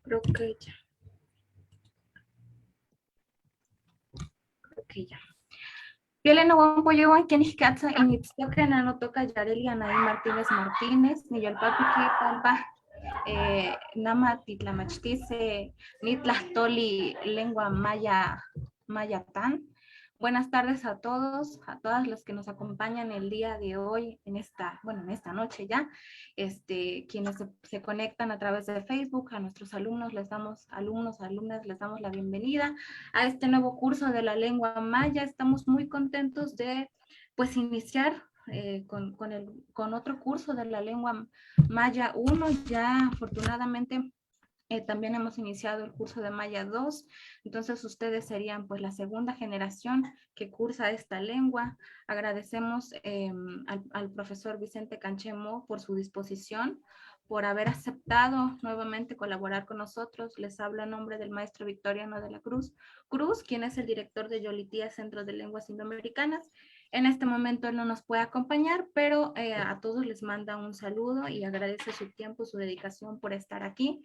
Creo que ya. Creo que ya. Pielen Oguampoyoan, quienes catsan en Itztocrena no toca Yareli Anaí Martínez Martínez, ni yo el papi que palpa, Nama Titlamachtice, Nitlastoli, lengua maya, mayatán. Buenas tardes a todos, a todas las que nos acompañan el día de hoy, en esta noche ya, quienes se conectan a través de Facebook, a nuestros alumnos, alumnas, les damos la bienvenida a este nuevo curso de la lengua maya. Estamos muy contentos de, pues, iniciar con otro curso de la lengua maya 1, ya afortunadamente también hemos iniciado el curso de Maya 2, entonces ustedes serían pues la segunda generación que cursa esta lengua. Agradecemos al profesor Vicente Canchemo por su disposición, por haber aceptado nuevamente colaborar con nosotros. Les habla en nombre del maestro Victoriano de la Cruz, quien es el director de Yolitía Centro de Lenguas Indoamericanas. En este momento él no nos puede acompañar, pero a todos les manda un saludo y agradece su tiempo, su dedicación por estar aquí.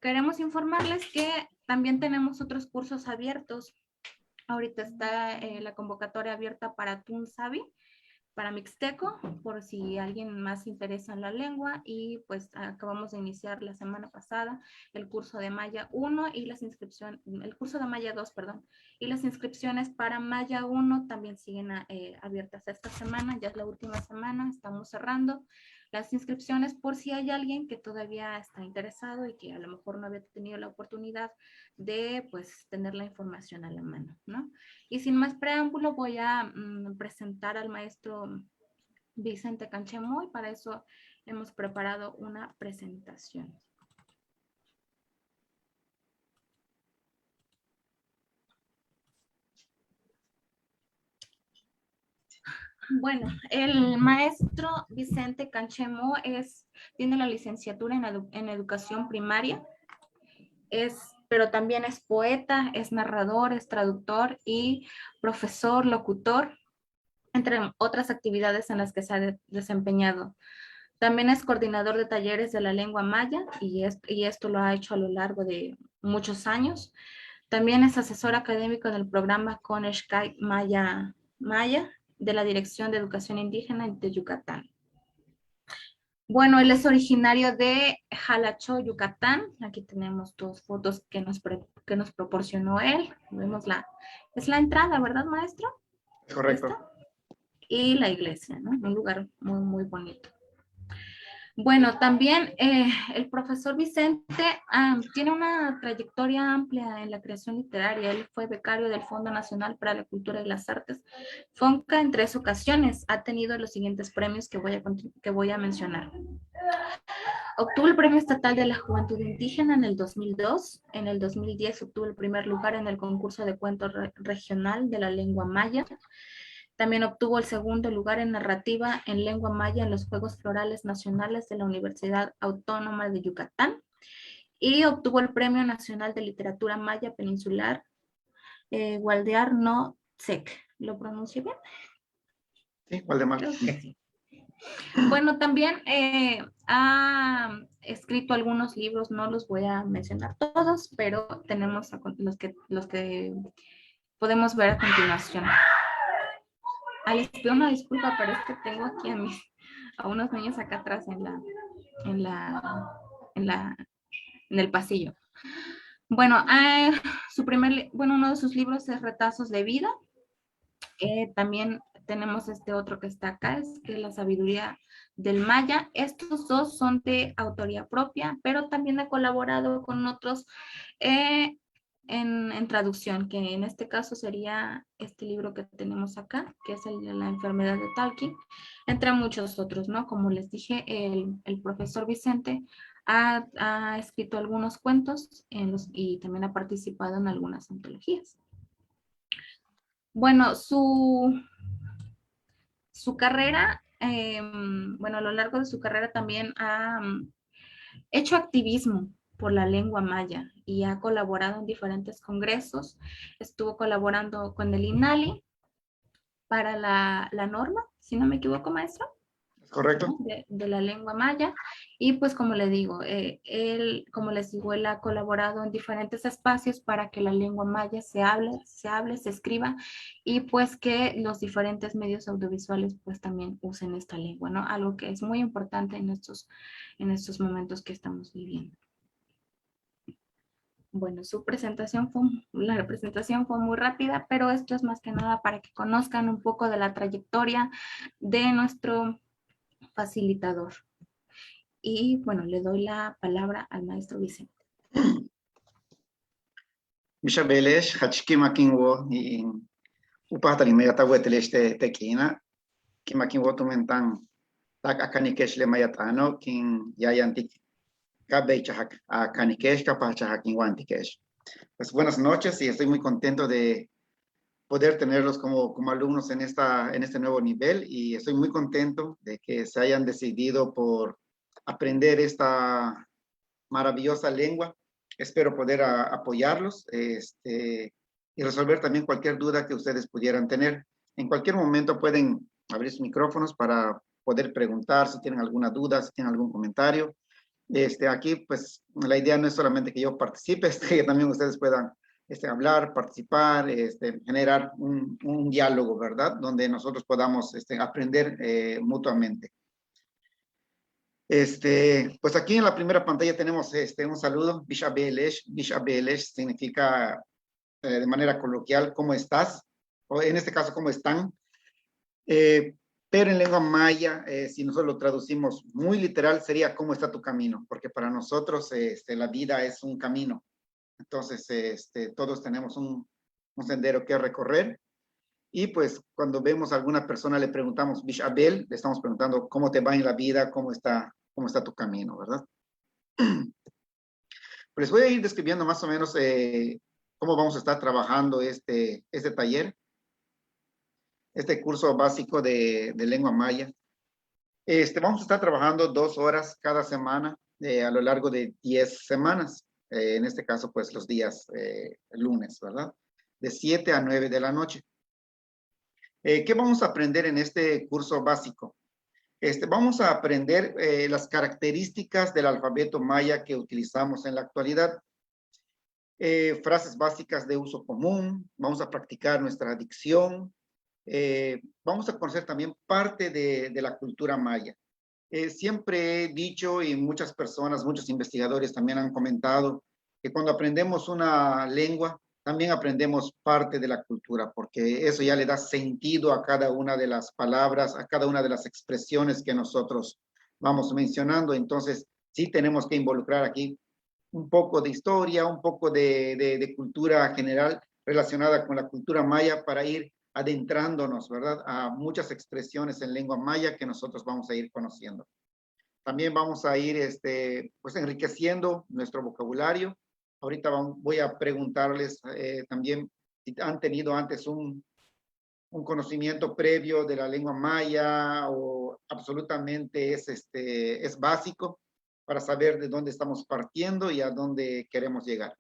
Queremos informarles que también tenemos otros cursos abiertos. Ahorita está la convocatoria abierta para Tunsavi, para Mixteco, por si alguien más se interesa en la lengua, y pues acabamos de iniciar la semana pasada el curso de Maya 1 y el curso de Maya 2, perdón, y las inscripciones para Maya 1 también siguen abiertas esta semana, ya es la última semana, estamos cerrando las inscripciones por si hay alguien que todavía está interesado y que a lo mejor no había tenido la oportunidad de pues tener la información a la mano, ¿no? Y sin más preámbulo voy a presentar al maestro Vicente Canchemo y para eso hemos preparado una presentación. Bueno, el maestro Vicente Canchemo tiene la licenciatura en educación primaria, pero también es poeta, es narrador, es traductor y profesor, locutor, entre otras actividades en las que se ha desempeñado. También es coordinador de talleres de la lengua maya y esto lo ha hecho a lo largo de muchos años. También es asesor académico del programa Conexcai Maya de la Dirección de Educación Indígena de Yucatán. Bueno, él es originario de Jalachó, Yucatán. Aquí tenemos dos fotos que nos proporcionó él. Vemos es la entrada, ¿verdad, maestro? Correcto. ¿Esta? Y la iglesia, ¿no? Un lugar muy, muy bonito. Bueno, también el profesor Vicente tiene una trayectoria amplia en la creación literaria. Él fue becario del Fondo Nacional para la Cultura y las Artes, FONCA, en 3 ocasiones. Ha tenido los siguientes premios que voy a mencionar. Obtuvo el Premio Estatal de la Juventud Indígena en el 2002. En el 2010 obtuvo el primer lugar en el concurso de cuento regional de la lengua maya. También obtuvo el segundo lugar en narrativa en lengua maya en los Juegos Florales Nacionales de la Universidad Autónoma de Yucatán y obtuvo el Premio Nacional de Literatura Maya Peninsular Gualdear no Tsek. ¿Lo pronuncio bien? Sí, Waldemar. Creo que sí. Bueno, también ha escrito algunos libros, no los voy a mencionar todos, pero tenemos los que podemos ver a continuación. Les pido una disculpa, pero es que tengo aquí a unos niños acá atrás en el pasillo. Bueno, uno de sus libros es Retazos de Vida. También tenemos este otro que está acá, que es La Sabiduría del Maya. Estos dos son de autoría propia, pero también ha colaborado con otros en traducción, que en este caso sería este libro que tenemos acá, que es el de la enfermedad de Tolkien, entre muchos otros, ¿no? Como les dije, el profesor Vicente ha escrito algunos cuentos y también ha participado en algunas antologías. Bueno, su carrera, a lo largo de su carrera también ha hecho activismo por la lengua maya y ha colaborado en diferentes congresos. Estuvo colaborando con el INALI para la norma, si no me equivoco, maestro. Correcto. de la lengua maya. Y pues como le digo, como les digo, él ha colaborado en diferentes espacios para que la lengua maya se escriba y pues que los diferentes medios audiovisuales pues también usen esta lengua, ¿no? Algo que es muy importante en estos momentos que estamos viviendo. Bueno, la representación fue muy rápida, pero esto es más que nada para que conozcan un poco de la trayectoria de nuestro facilitador. Y bueno, le doy la palabra al maestro Vicente. Misha Beles, Hachiki Makinwo, y Upatali Mayata Weteleste Tequina, Kimakinwo Tumentan, Tak Akanikesh Le Mayatano, Kin Yayantik, Kabechahak, Akanikesh, Kapachahak, Inwantikesh. Pues buenas noches y estoy muy contento de poder tenerlos como alumnos en este nuevo nivel y estoy muy contento de que se hayan decidido por aprender esta maravillosa lengua. Espero poder apoyarlos y resolver también cualquier duda que ustedes pudieran tener. En cualquier momento pueden abrir sus micrófonos para poder preguntar si tienen alguna duda, si tienen algún comentario. Aquí, pues, la idea no es solamente que yo participe, que también ustedes puedan hablar, participar, generar un diálogo, ¿verdad? Donde nosotros podamos aprender mutuamente. Pues aquí en la primera pantalla tenemos un saludo, Bisha Belesh. Bisha Belesh significa de manera coloquial, ¿cómo estás? O en este caso, ¿cómo están? Pero en lengua maya, si nosotros lo traducimos muy literal, sería ¿cómo está tu camino? Porque para nosotros la vida es un camino. Entonces, todos tenemos un sendero que recorrer. Y pues cuando vemos a alguna persona le preguntamos, Bish Abel, le estamos preguntando cómo te va en la vida, cómo está tu camino, ¿verdad? Pues les voy a ir describiendo más o menos cómo vamos a estar trabajando este taller, este curso básico de lengua maya. Vamos a estar trabajando 2 horas cada semana a lo largo de 10 semanas. En este caso, pues los días lunes, ¿verdad? De 7 a 9 de la noche. ¿Qué vamos a aprender en este curso básico? Vamos a aprender las características del alfabeto maya que utilizamos en la actualidad. Frases básicas de uso común. Vamos a practicar nuestra dicción. Vamos a conocer también parte de la cultura maya. Siempre he dicho y muchas personas, muchos investigadores también han comentado que cuando aprendemos una lengua, también aprendemos parte de la cultura, porque eso ya le da sentido a cada una de las palabras, a cada una de las expresiones que nosotros vamos mencionando. Entonces, sí tenemos que involucrar aquí un poco de historia, un poco de cultura general relacionada con la cultura maya para ir adentrándonos, ¿verdad? A muchas expresiones en lengua maya que nosotros vamos a ir conociendo. También vamos a ir, pues, enriqueciendo nuestro vocabulario. Ahorita voy a preguntarles también si han tenido antes un conocimiento previo de la lengua maya o absolutamente es básico para saber de dónde estamos partiendo y a dónde queremos llegar.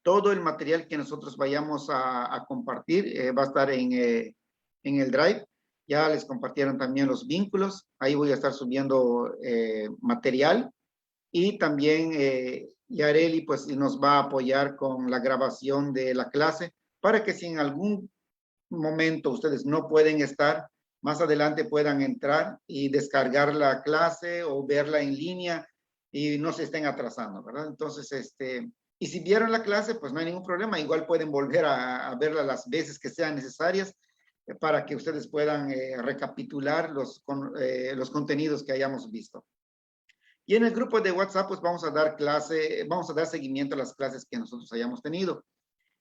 Todo el material que nosotros vayamos a compartir va a estar en el Drive. Ya les compartieron también los vínculos. Ahí voy a estar subiendo material. Y también Yareli pues nos va a apoyar con la grabación de la clase para que si en algún momento ustedes no pueden estar, más adelante puedan entrar y descargar la clase o verla en línea y no se estén atrasando, ¿verdad? Entonces, y si vieron la clase, pues no hay ningún problema, igual pueden volver a verla las veces que sean necesarias para que ustedes puedan recapitular los contenidos que hayamos visto. Y en el grupo de WhatsApp, pues vamos a dar seguimiento a las clases que nosotros hayamos tenido.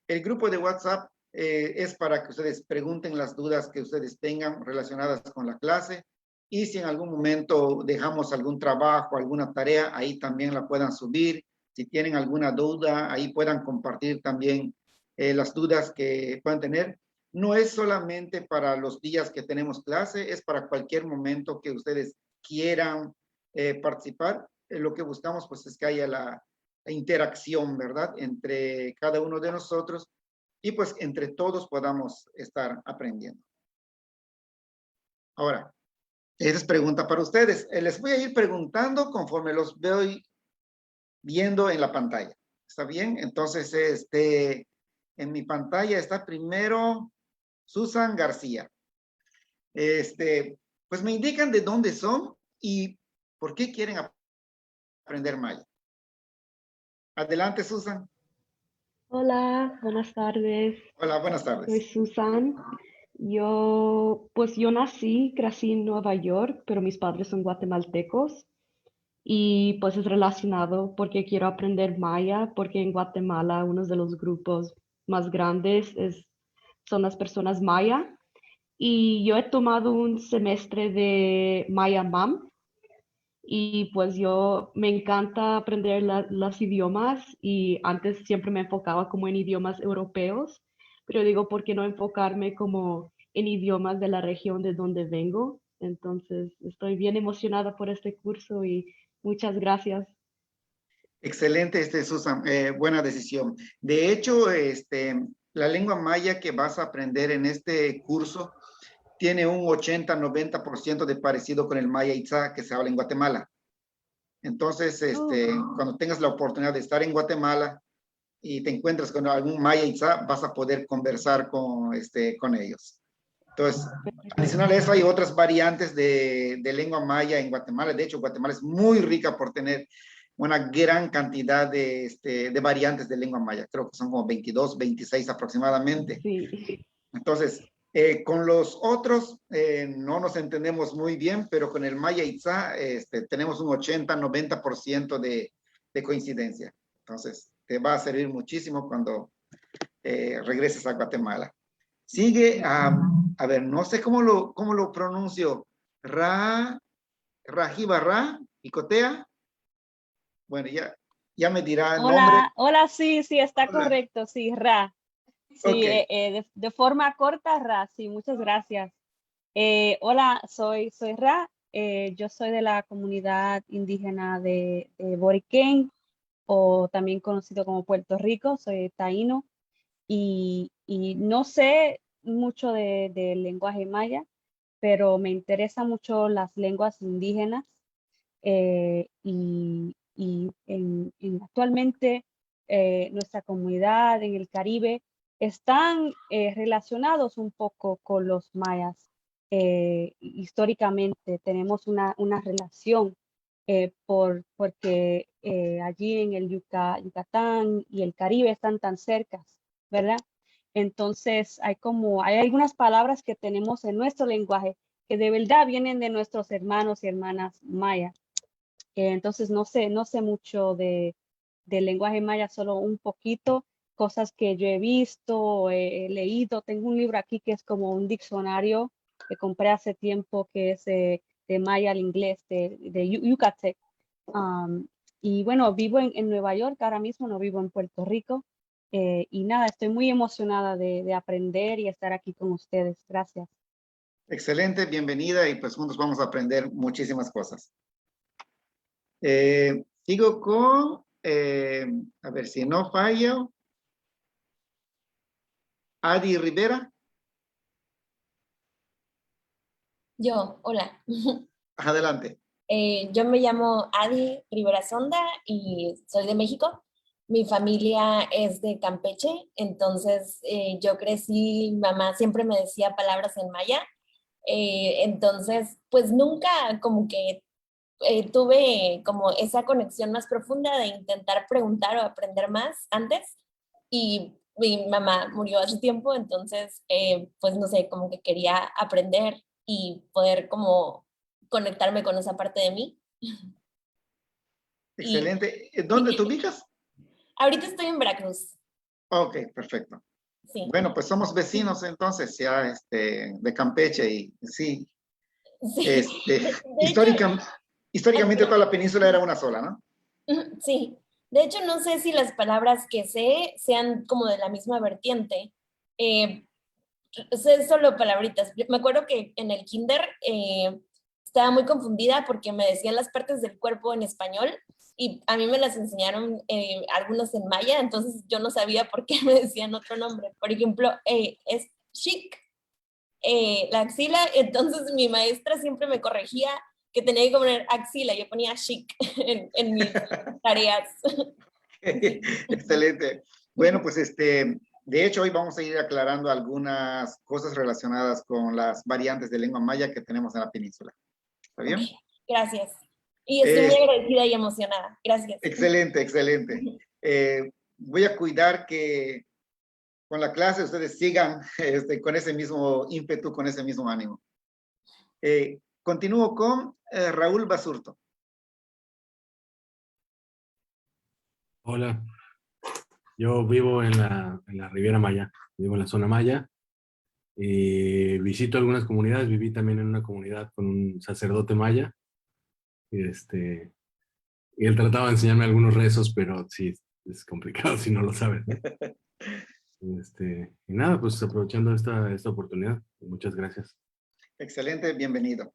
El grupo de WhatsApp es para que ustedes pregunten las dudas que ustedes tengan relacionadas con la clase. Y si en algún momento dejamos algún trabajo, alguna tarea, ahí también la puedan subir. Si tienen alguna duda, ahí puedan compartir también las dudas que puedan tener. No es solamente para los días que tenemos clase, es para cualquier momento que ustedes quieran participar. Lo que buscamos pues es que haya la interacción, ¿verdad? Entre cada uno de nosotros y pues entre todos podamos estar aprendiendo. Ahora, Esa es pregunta para ustedes. Les voy a ir preguntando conforme los voy viendo en la pantalla. ¿Está bien? Entonces, en mi pantalla está primero Susan García. Pues me indican de dónde son y por qué quieren aprender maya. Adelante, Susan. Hola, buenas tardes. Hola, buenas Soy tardes. Susan. Yo nací, crecí en Nueva York, pero mis padres son guatemaltecos y pues es relacionado porque quiero aprender maya, porque en Guatemala uno de los grupos más grandes son las personas maya y yo he tomado un semestre de Maya MAM y pues yo me encanta aprender los idiomas y antes siempre me enfocaba como en idiomas europeos, pero digo, ¿por qué no enfocarme como en idiomas de la región de donde vengo? Entonces, estoy bien emocionada por este curso y muchas gracias. Excelente, Susan. Buena decisión. De hecho, la lengua maya que vas a aprender en este curso tiene un 80-90% de parecido con el maya itzá que se habla en Guatemala. Entonces, cuando tengas la oportunidad de estar en Guatemala y te encuentras con algún maya itzá, vas a poder conversar con ellos. Entonces, adicional a eso, hay otras variantes de lengua maya en Guatemala. De hecho, Guatemala es muy rica por tener una gran cantidad de variantes de lengua maya. Creo que son como 22, 26 aproximadamente. Sí. Entonces, con los otros no nos entendemos muy bien, pero con el maya itzá tenemos un 80-90% de coincidencia. Entonces, te va a servir muchísimo cuando regreses a Guatemala. Sigue, a ver, no sé cómo lo pronuncio. Rajibarra, Picotea. Bueno, ya me dirá el nombre. Hola, sí, está Hola. correcto, sí, Ra. Sí, Ok. de forma corta, Ra, sí, muchas gracias. Hola, soy Ra, yo soy de la comunidad indígena de Boriquén, o también conocido como Puerto Rico, soy taíno, y no sé mucho de lenguaje maya, pero me interesan mucho las lenguas indígenas actualmente nuestra comunidad en el Caribe están relacionados un poco con los mayas. Históricamente tenemos una relación porque allí en el Yucatán y el Caribe están tan cercas, ¿verdad? Entonces hay algunas palabras que tenemos en nuestro lenguaje que de verdad vienen de nuestros hermanos y hermanas mayas. Entonces no sé mucho del lenguaje maya, solo un poquito, cosas que yo he visto, he leído. Tengo un libro aquí que es como un diccionario que compré hace tiempo, que es de maya al inglés, de Yucatec. Y bueno, vivo en Nueva York, ahora mismo no vivo en Puerto Rico. Y nada, estoy muy emocionada de aprender y estar aquí con ustedes. Gracias. Excelente, bienvenida y pues juntos vamos a aprender muchísimas cosas. Sigo con, a ver si no fallo, Adi Rivera. Yo, hola. Adelante. Yo me llamo Adi Rivera Sonda y soy de México. Mi familia es de Campeche, entonces yo crecí, mi mamá siempre me decía palabras en maya, entonces pues nunca como que tuve como esa conexión más profunda de intentar preguntar o aprender más antes y mi mamá murió hace tiempo, entonces pues no sé, como que quería aprender y poder como conectarme con esa parte de mí. Excelente. ¿Dónde te ubicas? Ahorita estoy en Veracruz. Ok, perfecto. Sí. Bueno, pues somos vecinos entonces, ya de Campeche y sí. Sí. Históricamente toda la península era una sola, ¿no? Sí. De hecho, no sé si las palabras que sé sean como de la misma vertiente. Sé solo palabritas. Me acuerdo que en el kinder estaba muy confundida porque me decían las partes del cuerpo en español y a mí me las enseñaron algunas en maya, entonces yo no sabía por qué me decían otro nombre. Por ejemplo, es chic, la axila, entonces mi maestra siempre me corregía que tenía que poner axila, yo ponía chic en mis tareas. Excelente. Bueno, pues de hecho hoy vamos a ir aclarando algunas cosas relacionadas con las variantes de lengua maya que tenemos en la península. ¿Está bien? Okay, gracias. Y estoy muy agradecida y emocionada. Gracias. Excelente, excelente. Voy a cuidar que con la clase ustedes sigan con ese mismo ímpetu, con ese mismo ánimo. Continúo con Raúl Basurto. Hola, yo vivo en la Riviera Maya, vivo en la zona Maya. Visito algunas comunidades, viví también en una comunidad con un sacerdote maya. Y él trataba de enseñarme algunos rezos, pero sí, es complicado si no lo sabes, ¿no? Y nada, pues aprovechando esta oportunidad, muchas gracias. Excelente, bienvenido.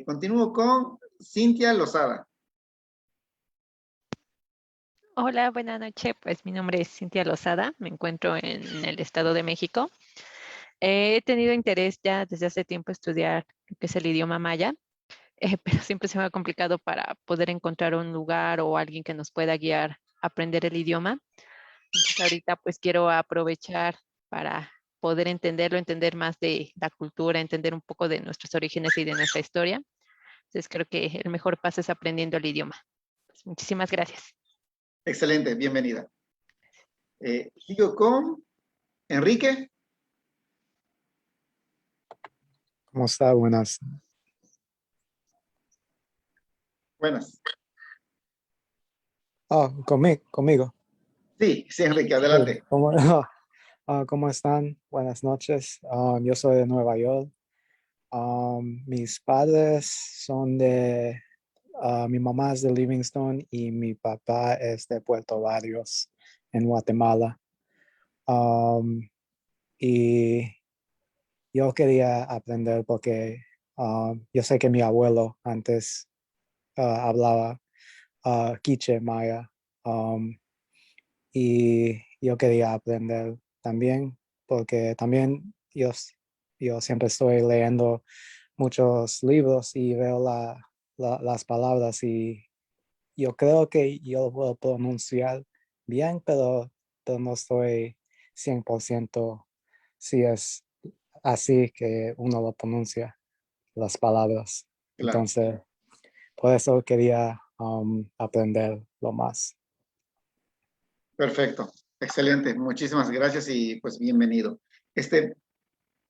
Continúo con Cintia Lozada. Hola, buenas noches. Pues mi nombre es Cintia Lozada, me encuentro en el Estado de México. He tenido interés ya desde hace tiempo estudiar lo que es el idioma maya, pero siempre se me ha complicado para poder encontrar un lugar o alguien que nos pueda guiar a aprender el idioma. Entonces ahorita pues quiero aprovechar para poder entenderlo, entender más de la cultura, entender un poco de nuestros orígenes y de nuestra historia. Entonces creo que el mejor paso es aprendiendo el idioma. Pues, muchísimas gracias. Excelente, bienvenida. Sigo con Enrique. ¿Cómo está? Buenas. Buenas. Conmigo. Sí, Enrique, adelante. ¿Cómo están? Buenas noches. Yo soy de Nueva York. Mis padres son mi mamá es de Livingston y mi papá es de Puerto Barrios, en Guatemala. Y yo quería aprender porque yo sé que mi abuelo antes hablaba quiche maya, y yo quería aprender también porque también yo siempre estoy leyendo muchos libros y veo las palabras y yo creo que yo lo puedo pronunciar bien, pero no estoy 100% si es así que uno lo pronuncia las palabras. Claro. Entonces, por eso quería aprenderlo más. Perfecto, excelente. Muchísimas gracias y pues bienvenido.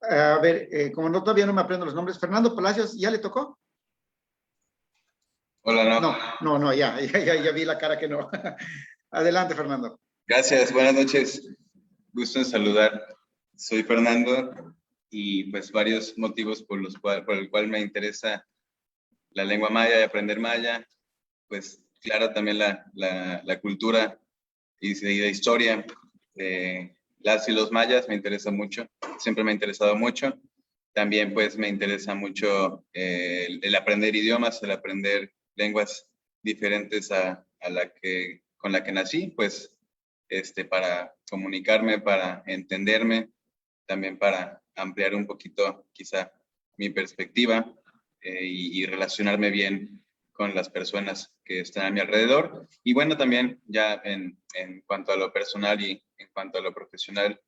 A ver, como todavía no me aprendo los nombres, Fernando Palacios, ¿ya le tocó? Hola, No, ya vi la cara que no. Adelante, Fernando. Gracias, buenas noches. Gusto en saludar. Soy Fernando y pues varios motivos por el cual me interesa la lengua maya y aprender maya. Pues claro, también la cultura y la historia de las y los mayas me interesa mucho. Siempre me ha interesado mucho. También pues me interesa mucho el aprender idiomas, el aprender lenguas diferentes con la que nací, pues para comunicarme, para entenderme, también para ampliar un poquito quizá mi perspectiva y relacionarme bien con las personas que están a mi alrededor. Y bueno, también ya en cuanto a lo personal y en cuanto a lo profesional,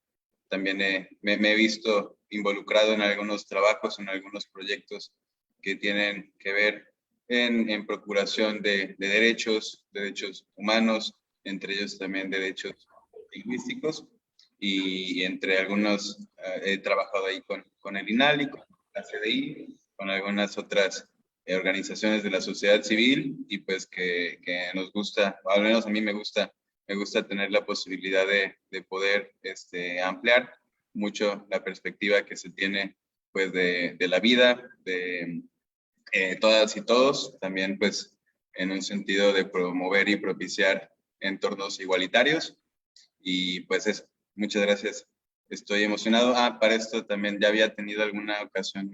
también me he visto involucrado en algunos trabajos, en algunos proyectos que tienen que ver en procuración de derechos humanos, entre ellos también derechos lingüísticos, y entre algunos he trabajado ahí con el INALI, con la CDI, con algunas otras organizaciones de la sociedad civil, y pues que nos gusta, o al menos a mí me gusta tener la posibilidad de poder ampliar mucho la perspectiva que se tiene pues de la vida, de todas y todos, también pues en un sentido de promover y propiciar entornos igualitarios. Y pues eso, muchas gracias. Estoy emocionado. Para esto también ya había tenido alguna ocasión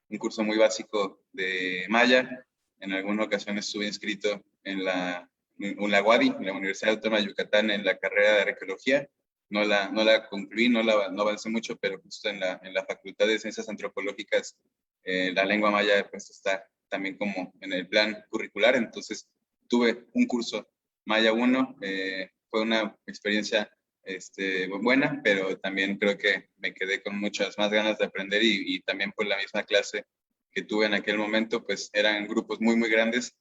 un curso muy básico de maya. En alguna ocasión estuve inscrito en la UNLAWADI, en la Universidad Autónoma de Yucatán, en la carrera de arqueología. no la concluí, no avancé mucho, pero justo en la Facultad de Ciencias Antropológicas la lengua maya pues está también como en el plan curricular, entonces tuve un curso Maya 1, fue una experiencia buena, pero también creo que me quedé con muchas más ganas de aprender y también por la misma clase que tuve en aquel momento, pues eran grupos muy, muy grandes.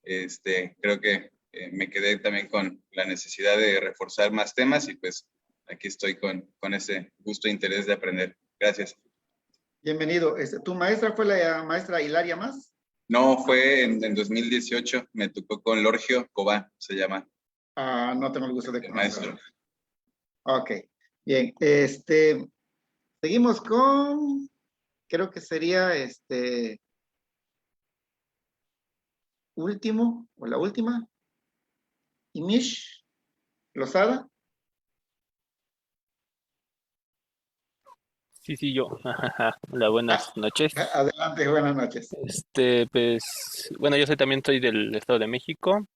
Creo que me quedé también con la necesidad de reforzar más temas y pues aquí estoy con ese gusto e interés de aprender. Gracias. Bienvenido. ¿Tu maestra fue la maestra Hilaria Más? No, fue en 2018, me tocó con Lorgio Cobá, se llama. Ah, no tengo el gusto de El conocerlo. maestro. Ok, bien. Seguimos con, creo que sería último, o la última. Imish Lozada. Sí, yo. Hola, buenas noches. Adelante, buenas noches. Pues, bueno, también soy del Estado de México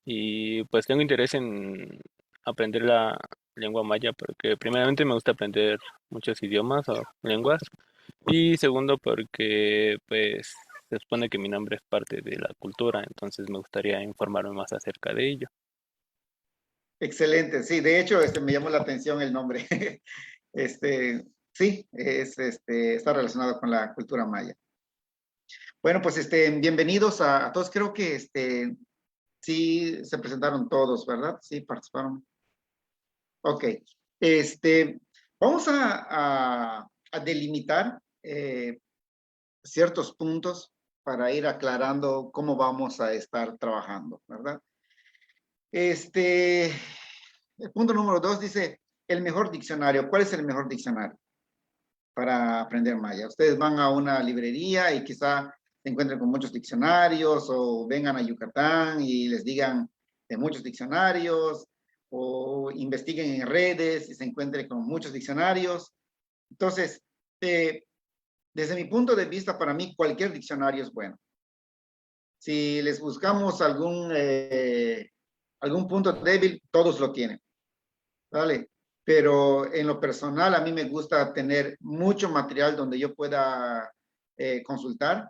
y pues tengo interés en aprender la lengua maya porque primeramente me gusta aprender muchos idiomas o lenguas y segundo porque pues se supone que mi nombre es parte de la cultura, entonces me gustaría informarme más acerca de ello. Excelente, sí, de hecho, me llamó la atención el nombre. Sí, está relacionado con la cultura maya. Bueno, pues bienvenidos a todos. Creo que sí se presentaron todos, ¿verdad? Sí, participaron. Ok. Vamos a delimitar ciertos puntos para ir aclarando cómo vamos a estar trabajando, ¿verdad? El punto número 2 dice, el mejor diccionario. ¿Cuál es el mejor diccionario para aprender maya? Ustedes van a una librería y quizá se encuentren con muchos diccionarios o vengan a Yucatán y les digan de muchos diccionarios o investiguen en redes y se encuentren con muchos diccionarios. Entonces, desde mi punto de vista, para mí cualquier diccionario es bueno. Si les buscamos algún punto débil, todos lo tienen, ¿vale? Pero en lo personal, a mí me gusta tener mucho material donde yo pueda consultar,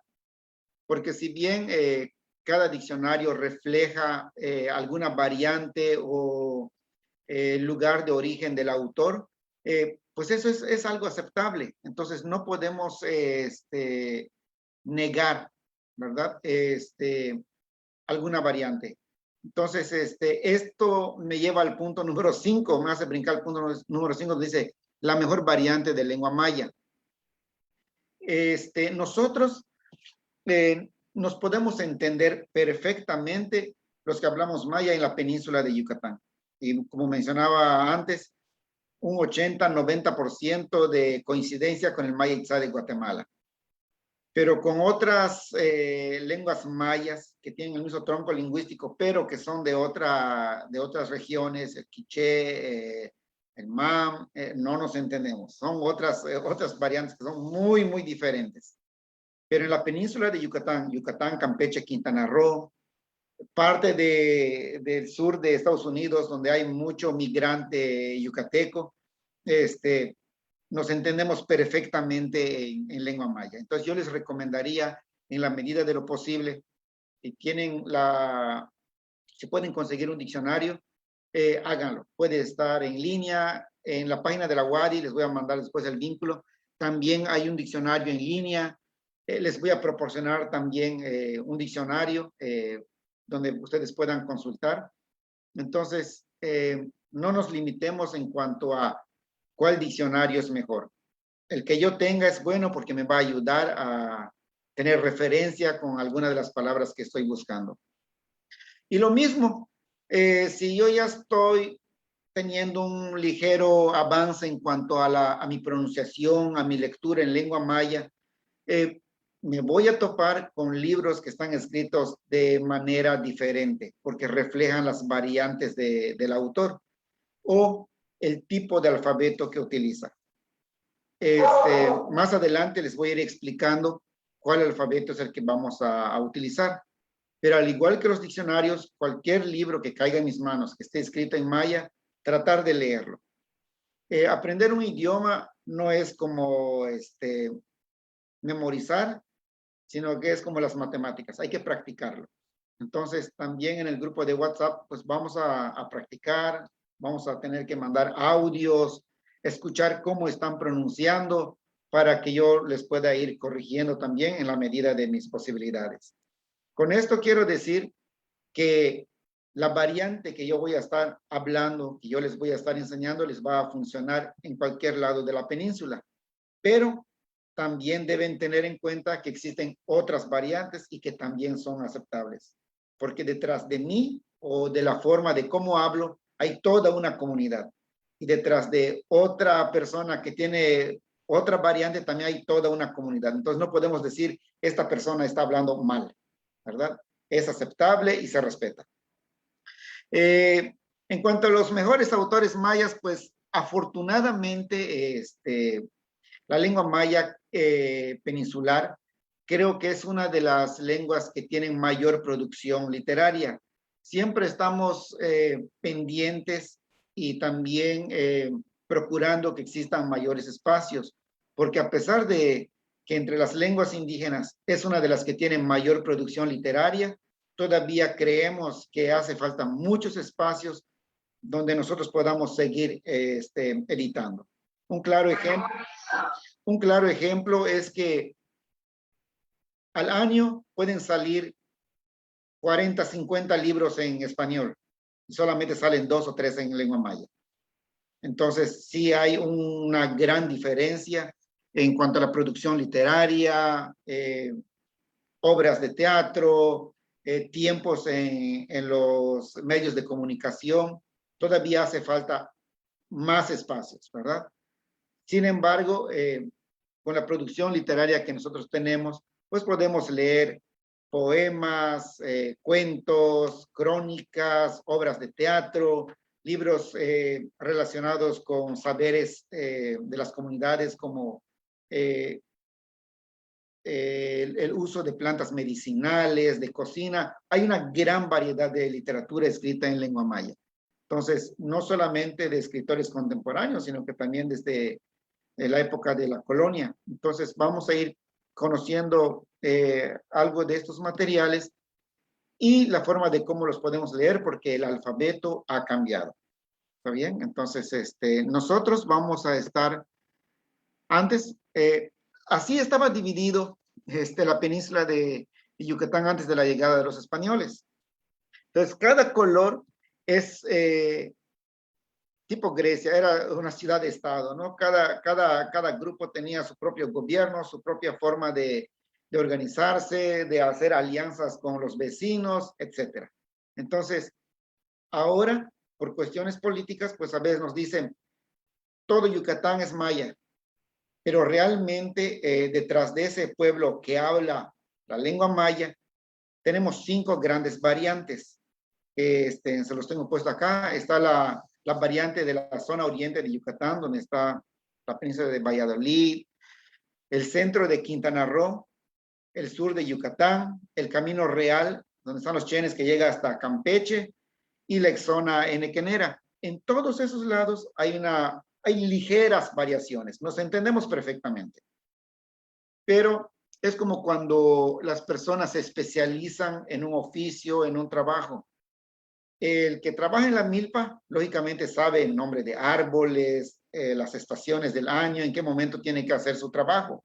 porque si bien cada diccionario refleja alguna variante o lugar de origen del autor, pues eso es algo aceptable. Entonces no podemos negar, ¿verdad? Alguna variante. Entonces, esto me lleva al punto número 5, me hace brincar al punto número 5, donde dice la mejor variante de lengua maya. Nosotros nos podemos entender perfectamente los que hablamos maya en la península de Yucatán. Y como mencionaba antes, un 80-90% de coincidencia con el maya itzá de Guatemala. Pero con otras lenguas mayas que tienen el mismo tronco lingüístico, pero que son de otras regiones, el quiché, el mam, no nos entendemos. Son otras variantes que son muy, muy diferentes. Pero en la península de Yucatán, Campeche, Quintana Roo, parte del sur de Estados Unidos, donde hay mucho migrante yucateco, nos entendemos perfectamente en lengua maya. Entonces yo les recomendaría, en la medida de lo posible, si pueden conseguir un diccionario, háganlo. Puede estar en línea, en la página de la UADY, les voy a mandar después el vínculo. También hay un diccionario en línea. Les voy a proporcionar también un diccionario donde ustedes puedan consultar. Entonces, no nos limitemos en cuanto a cuál diccionario es mejor. El que yo tenga es bueno porque me va a ayudar a tener referencia con alguna de las palabras que estoy buscando. Y lo mismo, si yo ya estoy teniendo un ligero avance en cuanto a mi pronunciación, a mi lectura en lengua maya, me voy a topar con libros que están escritos de manera diferente porque reflejan las variantes del autor o el tipo de alfabeto que utiliza. Más adelante les voy a ir explicando cuál alfabeto es el que vamos a utilizar. Pero al igual que los diccionarios, cualquier libro que caiga en mis manos, que esté escrito en maya, tratar de leerlo. Aprender un idioma no es como memorizar, sino que es como las matemáticas, hay que practicarlo. Entonces, también en el grupo de WhatsApp, pues vamos a practicar, vamos a tener que mandar audios, escuchar cómo están pronunciando para que yo les pueda ir corrigiendo también en la medida de mis posibilidades. Con esto quiero decir que la variante que yo voy a estar hablando, que yo les voy a estar enseñando, les va a funcionar en cualquier lado de la península. Pero también deben tener en cuenta que existen otras variantes y que también son aceptables. Porque detrás de mí o de la forma de cómo hablo, hay toda una comunidad. Y detrás de otra persona que tiene otra variante, también hay toda una comunidad. Entonces no podemos decir, esta persona está hablando mal, ¿verdad? Es aceptable y se respeta. En cuanto a los mejores autores mayas, pues afortunadamente la lengua maya peninsular creo que es una de las lenguas que tienen mayor producción literaria. Siempre estamos pendientes y también procurando que existan mayores espacios, porque a pesar de que entre las lenguas indígenas es una de las que tienen mayor producción literaria, todavía creemos que hace falta muchos espacios donde nosotros podamos seguir editando. Un claro ejemplo es que al año pueden salir 40, 50 libros en español y solamente salen 2 o 3 en lengua maya. Entonces, sí hay una gran diferencia en cuanto a la producción literaria, obras de teatro, tiempos en los medios de comunicación. Todavía hace falta más espacios, ¿verdad? Sin embargo, con la producción literaria que nosotros tenemos, pues podemos leer poemas, cuentos, crónicas, obras de teatro, libros relacionados con saberes de las comunidades como el uso de plantas medicinales, de cocina. Hay una gran variedad de literatura escrita en lengua maya. Entonces, no solamente de escritores contemporáneos, sino que también desde la época de la colonia. Entonces, vamos a ir conociendo algo de estos materiales y la forma de cómo los podemos leer, porque el alfabeto ha cambiado. ¿Está bien? Entonces, nosotros vamos a estar, antes, así estaba dividido la península de Yucatán antes de la llegada de los españoles. Entonces, cada color es tipo Grecia, era una ciudad-estado, ¿no? Cada grupo tenía su propio gobierno, su propia forma de organizarse, de hacer alianzas con los vecinos, etc. Entonces, ahora, por cuestiones políticas, pues a veces nos dicen, todo Yucatán es maya, pero realmente detrás de ese pueblo que habla la lengua maya, tenemos 5 grandes variantes. Se los tengo puesto acá. Está la variante de la zona oriente de Yucatán, donde está la península de Valladolid, el centro de Quintana Roo, el sur de Yucatán, el Camino Real, donde están los chenes que llega hasta Campeche, y la zona enequenera. En todos esos lados hay ligeras variaciones, nos entendemos perfectamente. Pero es como cuando las personas se especializan en un oficio, en un trabajo. El que trabaja en la milpa, lógicamente sabe el nombre de árboles, las estaciones del año, en qué momento tiene que hacer su trabajo.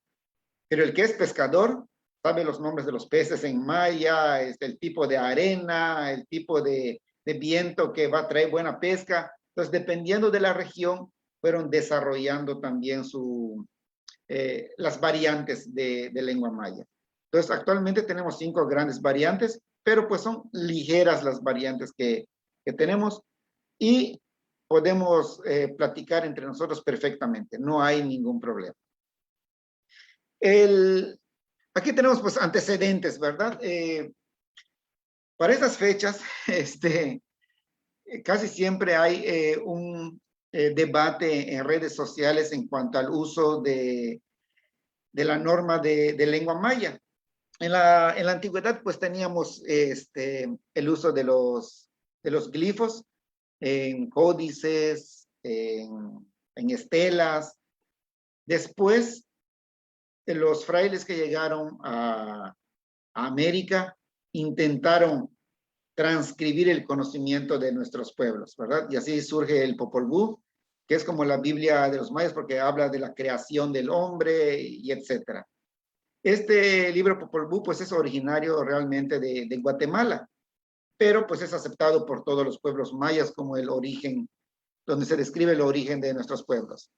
Pero el que es pescador, sabe los nombres de los peces en maya, el tipo de arena, el tipo de viento que va a traer buena pesca. Entonces, dependiendo de la región, fueron desarrollando también las variantes de lengua maya. Entonces, actualmente tenemos 5 grandes variantes, pero pues son ligeras las variantes que tenemos y podemos platicar entre nosotros perfectamente, no hay ningún problema. Aquí tenemos pues antecedentes, ¿verdad? Para estas fechas, casi siempre hay un debate en redes sociales en cuanto al uso de la norma de lengua maya. En la antigüedad, pues teníamos el uso de los glifos, en códices, en estelas. Después, los frailes que llegaron a América intentaron transcribir el conocimiento de nuestros pueblos, ¿verdad? Y así surge el Popol Vuh, que es como la Biblia de los mayas porque habla de la creación del hombre y etcétera. Este libro Popol Vuh pues es originario realmente de Guatemala, pero pues es aceptado por todos los pueblos mayas como el origen, donde se describe el origen de nuestros pueblos.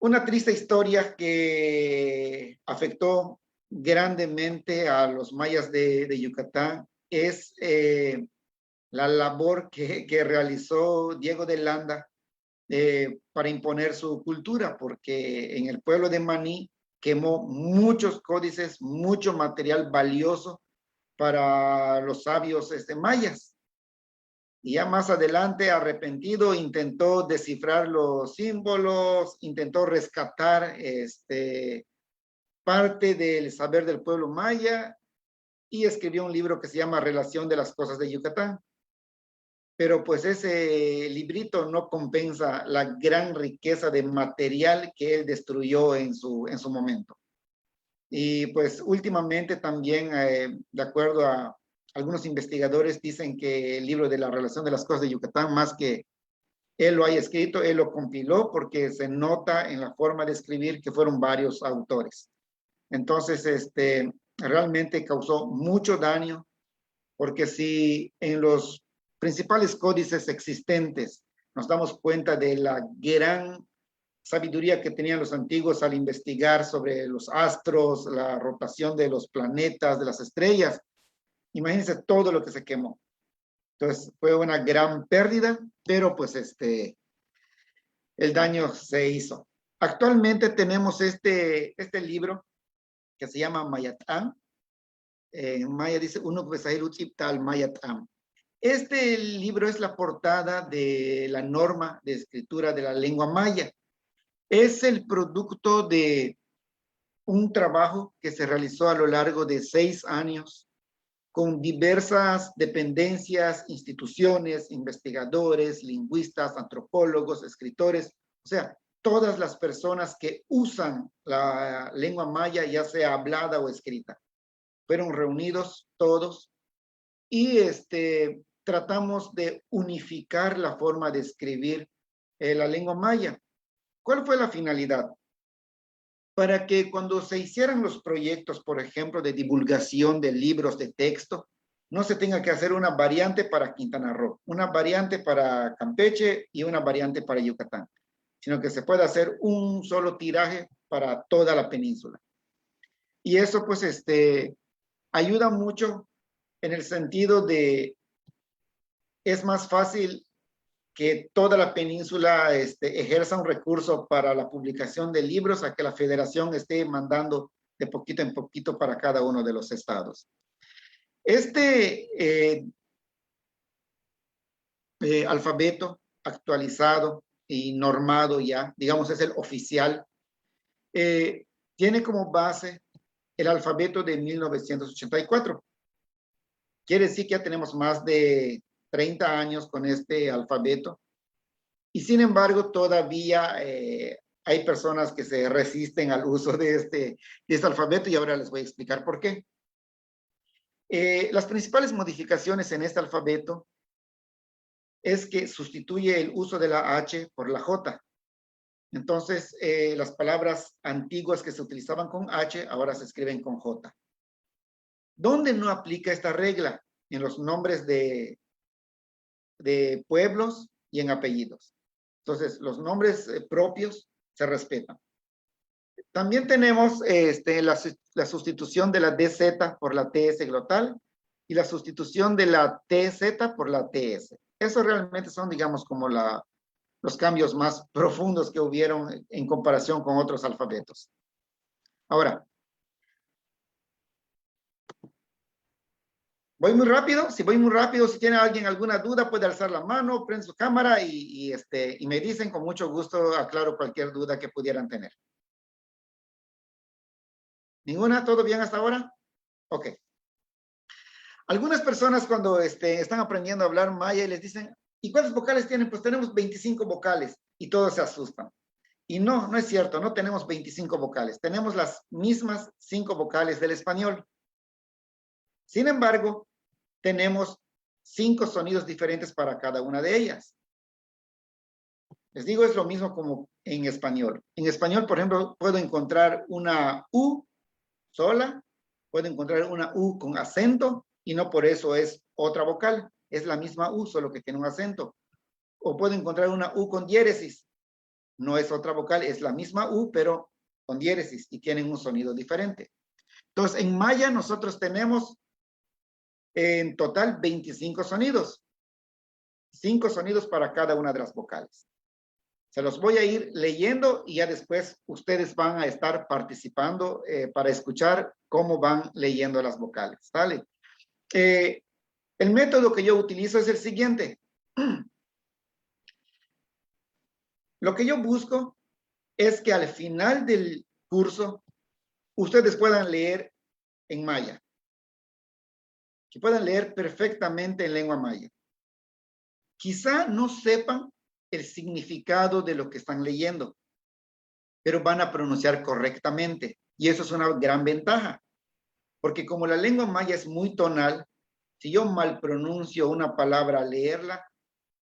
Una triste historia que afectó grandemente a los mayas de Yucatán es la labor que realizó Diego de Landa para imponer su cultura, porque en el pueblo de Maní quemó muchos códices, mucho material valioso para los sabios mayas. Y ya más adelante, arrepentido, intentó descifrar los símbolos, intentó rescatar parte del saber del pueblo maya y escribió un libro que se llama Relación de las Cosas de Yucatán. Pero pues ese librito no compensa la gran riqueza de material que él destruyó en su momento. Y pues últimamente también, de acuerdo a algunos investigadores, dicen que el libro de la Relación de las Cosas de Yucatán, más que él lo haya escrito, él lo compiló porque se nota en la forma de escribir que fueron varios autores. Entonces, realmente causó mucho daño, porque si en los principales códices existentes nos damos cuenta de la gran sabiduría que tenían los antiguos al investigar sobre los astros, la rotación de los planetas, de las estrellas, imagínense todo lo que se quemó. Entonces fue una gran pérdida, pero pues el daño se hizo. Actualmente tenemos este libro que se llama Mayatán. En maya dice uno tal Mayatán. Este libro es la portada de la norma de escritura de la lengua maya. Es el producto de un trabajo que se realizó a lo largo de 6 años con diversas dependencias, instituciones, investigadores, lingüistas, antropólogos, escritores, o sea, todas las personas que usan la lengua maya, ya sea hablada o escrita. Fueron reunidos todos y tratamos de unificar la forma de escribir la lengua maya. ¿Cuál fue la finalidad? Para que cuando se hicieran los proyectos, por ejemplo, de divulgación de libros de texto, no se tenga que hacer una variante para Quintana Roo, una variante para Campeche y una variante para Yucatán, sino que se pueda hacer un solo tiraje para toda la península. Y eso pues ayuda mucho en el sentido de es más fácil que toda la península ejerza un recurso para la publicación de libros a que la federación esté mandando de poquito en poquito para cada uno de los estados. Alfabeto actualizado y normado ya, digamos es el oficial, tiene como base el alfabeto de 1984. Quiere decir que ya tenemos más de 30 años con este alfabeto y sin embargo todavía hay personas que se resisten al uso de este alfabeto y ahora les voy a explicar por qué. Las principales modificaciones en este alfabeto es que sustituye el uso de la H por la J. Entonces, las palabras antiguas que se utilizaban con H ahora se escriben con J. ¿Dónde no aplica esta regla? En los nombres de pueblos y en apellidos. Entonces, los nombres propios se respetan. También tenemos la sustitución de la DZ por la TS glotal y la sustitución de la TZ por la TS. Eso realmente son, digamos, como los cambios más profundos que hubieron en comparación con otros alfabetos. Ahora, ¿voy muy rápido? Si voy muy rápido, si tiene alguien alguna duda, puede alzar la mano, prende su cámara y me dicen, con mucho gusto aclaro cualquier duda que pudieran tener. ¿Ninguna? ¿Todo bien hasta ahora? Ok. Algunas personas cuando están aprendiendo a hablar maya y les dicen, ¿y cuántas vocales tienen? Pues tenemos 25 vocales y todos se asustan. Y no, no es cierto, no tenemos 25 vocales. Tenemos las mismas 5 vocales del español. Sin embargo, tenemos 5 sonidos diferentes para cada una de ellas. Les digo, es lo mismo como en español. En español, por ejemplo, puedo encontrar una U sola, puedo encontrar una U con acento, y no por eso es otra vocal. Es la misma U, solo que tiene un acento. O puedo encontrar una U con diéresis. No es otra vocal, es la misma U, pero con diéresis, y tienen un sonido diferente. Entonces, en maya nosotros tenemos en total 25 sonidos. 5 sonidos para cada una de las vocales. Se los voy a ir leyendo y ya después ustedes van a estar participando para escuchar cómo van leyendo las vocales, ¿vale? El método que yo utilizo es el siguiente. Lo que yo busco es que al final del curso ustedes puedan leer en maya. Que puedan leer perfectamente en lengua maya. Quizá no sepan el significado de lo que están leyendo, pero van a pronunciar correctamente. Y eso es una gran ventaja, porque como la lengua maya es muy tonal, si yo mal pronuncio una palabra al leerla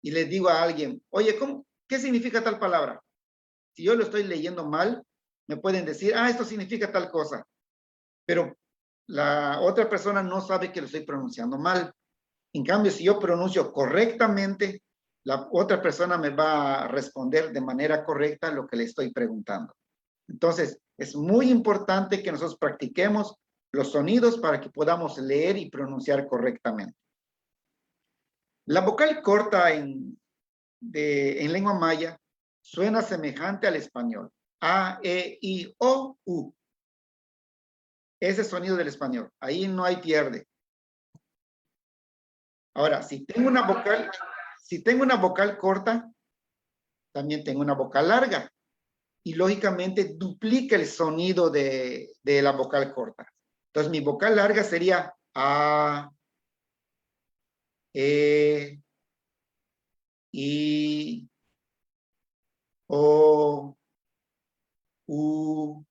y les digo a alguien, oye, ¿qué significa tal palabra? Si yo lo estoy leyendo mal, me pueden decir, esto significa tal cosa, pero la otra persona no sabe que lo estoy pronunciando mal. En cambio, si yo pronuncio correctamente, la otra persona me va a responder de manera correcta lo que le estoy preguntando. Entonces, es muy importante que nosotros practiquemos los sonidos para que podamos leer y pronunciar correctamente. La vocal corta en lengua maya suena semejante al español. A, E, I, O, U. Ese sonido del español. Ahí no hay pierde. Ahora, si tengo una vocal corta, también tengo una vocal larga. Y lógicamente duplica el sonido de la vocal corta. Entonces mi vocal larga sería A, E, I, O, U.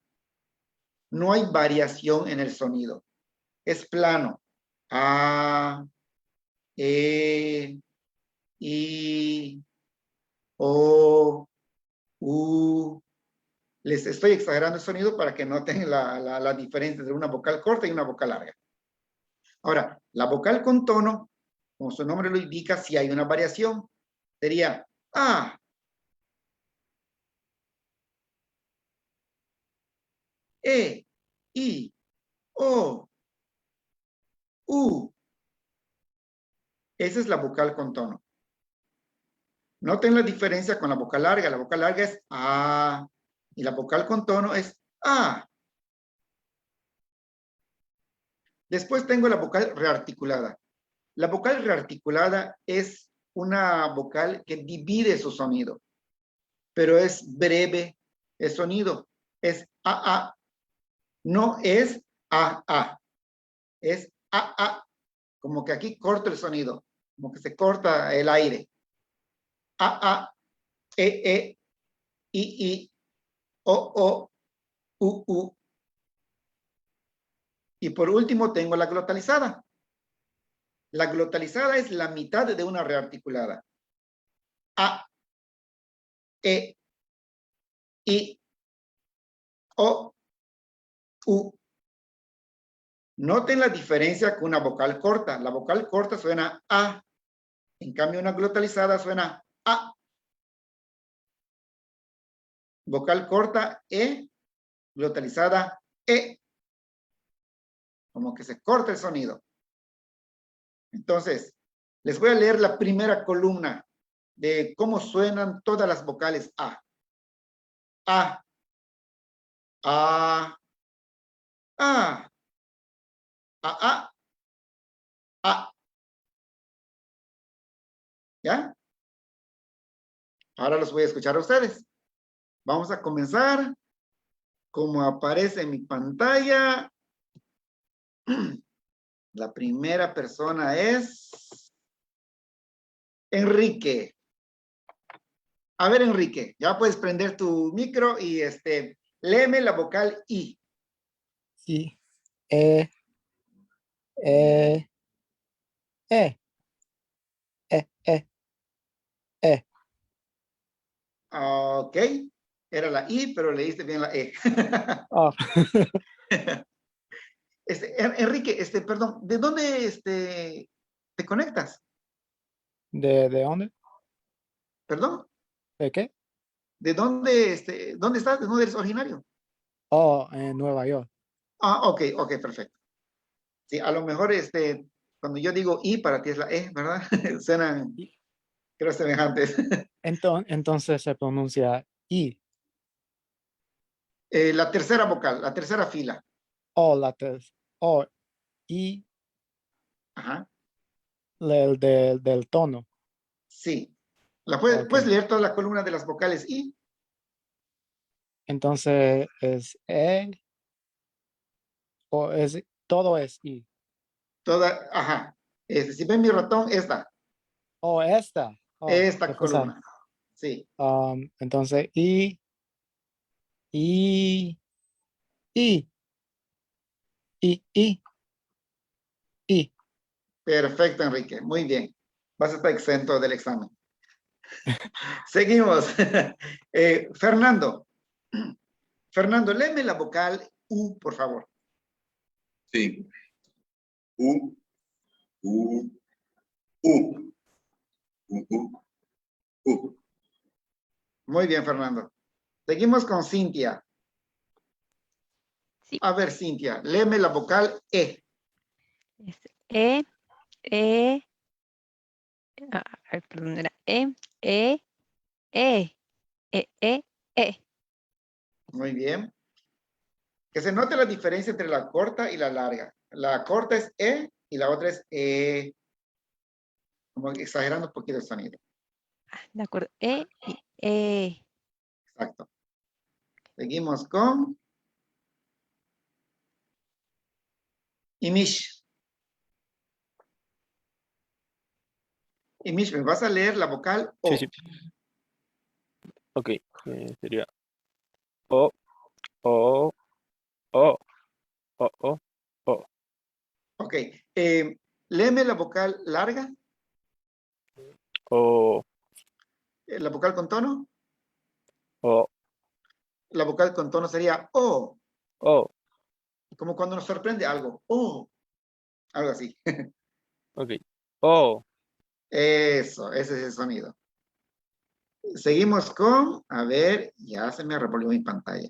No hay variación en el sonido. Es plano. A, E, I, O, U. Les estoy exagerando el sonido para que noten la diferencia entre una vocal corta y una vocal larga. Ahora, la vocal con tono, como su nombre lo indica, si hay una variación, sería A, E, I, O, U. Esa es la vocal con tono. Noten la diferencia con la vocal larga. La vocal larga es A y la vocal con tono es A. Después tengo la vocal rearticulada. La vocal rearticulada es una vocal que divide su sonido, pero es breve el sonido. Es A. No es A. Es A. Como que aquí corto el sonido, como que se corta el aire. A, E, I, O, U. Y por último tengo la glotalizada. La glotalizada es la mitad de una rearticulada. A, E, I, O, U. Noten la diferencia con una vocal corta. La vocal corta suena A. En cambio, una glotalizada suena A. Vocal corta E. Glotalizada E. Como que se corta el sonido. Entonces, les voy a leer la primera columna de cómo suenan todas las vocales A. A. A. A. A. A. ¿Ya? Ahora los voy a escuchar a ustedes. Vamos a comenzar. Como aparece en mi pantalla. La primera persona es Enrique. A ver, Enrique, ya puedes prender tu micro y léeme la vocal I. I, E, E, E, E. Ok, era la I, pero leíste bien la E. Oh, Enrique, perdón, ¿de dónde te conectas? ¿de dónde? ¿Perdón? ¿De qué? ¿De dónde estás? ¿De dónde eres originario? Oh, en Nueva York. Ah, ok, perfecto. Sí, a lo mejor cuando yo digo I, para ti es la E, ¿verdad? Suenan, I- creo, semejantes. Entonces se pronuncia I. La tercera vocal, la tercera fila. O la tres. O I Ajá, del tono. sí. Ok. ¿Puedes leer toda la columna de las vocales I? Entonces es E o todo es I. Toda, ajá. Si ven mi ratón, Oh, esta. Oh, esta qué pesar. columna. Sí, Entonces I, I, I, I, I. perfecto, Enrique. Muy bien. Vas a estar exento del examen. Seguimos. Fernando. Fernando, léeme la vocal U, por favor. Sí. U, U, U, U, U. Muy bien, Fernando. Seguimos con Cintia. Sí. A ver, Cintia, léeme la vocal E. Es E, E, perdón, era E, E, E, E. Muy bien. Que se note la diferencia entre la corta y la larga. La corta es E y la otra es E. Como exagerando un poquito el sonido. De acuerdo, E y E. Exacto. Seguimos con Imish. Imish, ¿me vas a leer la vocal O? Sí, sí. Ok, sería O, O, O, O, O, O, Ok. Léeme la vocal larga, O, la vocal con tono. O, La vocal con tono sería O, O. como cuando nos sorprende algo. O, algo así. Ok. O, Eso, ese es el sonido. Seguimos con, a ver, ya se me revolvió mi pantalla.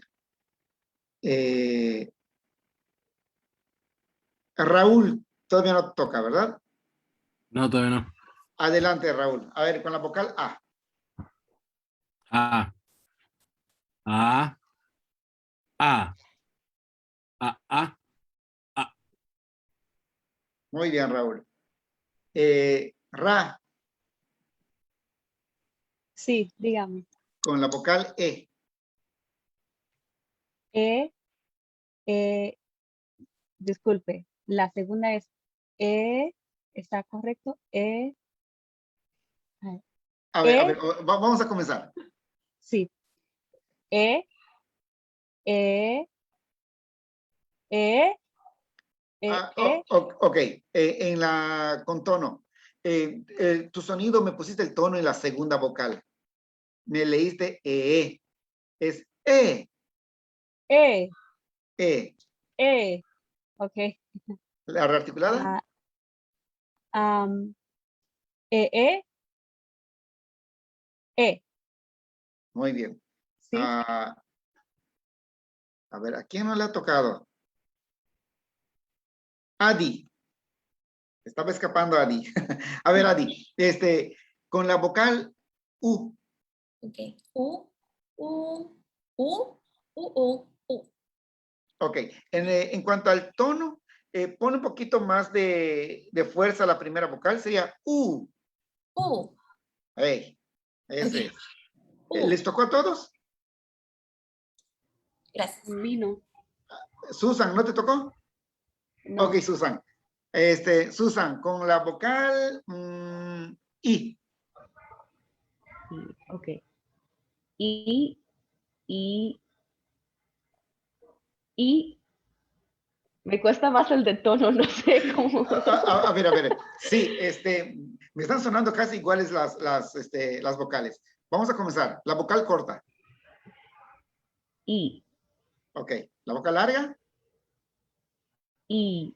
Raúl, todavía no toca, ¿verdad? No, todavía no. Adelante, Raúl. A ver, con la vocal A. A, A, A, A. Muy bien, Raúl. Ra, Sí, dígame. con la vocal E. E, disculpe, la segunda es E, ¿está correcto? A ver, E, vamos a comenzar. sí. E, E, E, Ok, con tono. Tu sonido me pusiste el tono en la segunda vocal. Me leíste E. Es E, E, E. E, ok. La rearticulada. am, E, E, Muy bien. sí. A ver, ¿a quién no le ha tocado? Adi. Estaba escapando Adi. A ver, Adi, con la vocal U. Ok. U, U, U, U, U. Ok, en cuanto al tono, pone un poquito más de fuerza a la primera vocal, sería U. U. Hey, ese es. U. ¿Les tocó a todos? Gracias. Vino. Susan, ¿no te tocó? No. Ok, Susan. Susan, con la vocal I. Ok. Y, y, y. Me cuesta más el de tono, no sé cómo. A ver. Sí, me están sonando casi iguales las vocales. Vamos a comenzar. La vocal corta. Y, Ok. La vocal larga. y,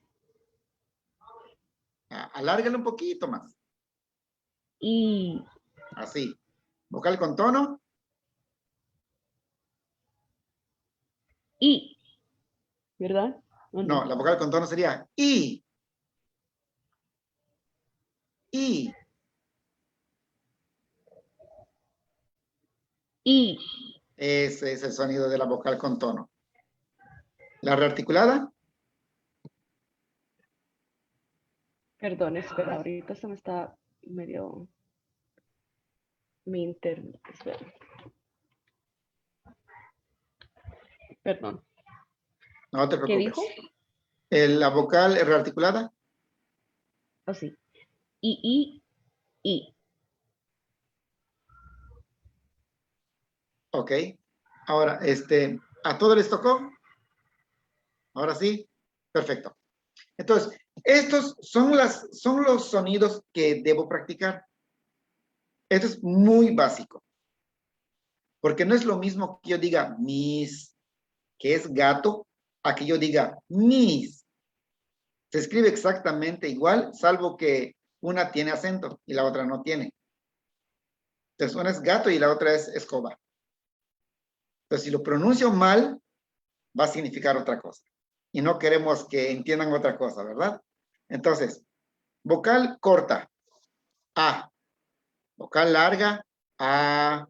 Alárgale un poquito más. y, Así. Vocal con tono. y. ¿Verdad? ¿O No, la vocal con tono sería I. I. Y. Ese es el sonido de la vocal con tono. La rearticulada. Perdón, espera, ahorita se me está medio mi internet. Espera. Perdón. No te ¿Qué preocupes. dijo? La vocal rearticulada. Oh, sí. Y. Ok. Ahora, ¿a todos les tocó? Ahora sí. Perfecto. Entonces, estos son los sonidos que debo practicar. Esto es muy básico. Porque no es lo mismo que yo diga mis, que es gato, a que yo diga mis. Se escribe exactamente igual, salvo que una tiene acento y la otra no tiene. Entonces, una es gato y la otra es escoba. Entonces, si lo pronuncio mal, va a significar otra cosa. Y no queremos que entiendan otra cosa, ¿verdad? Entonces, vocal corta, A. Vocal larga, A.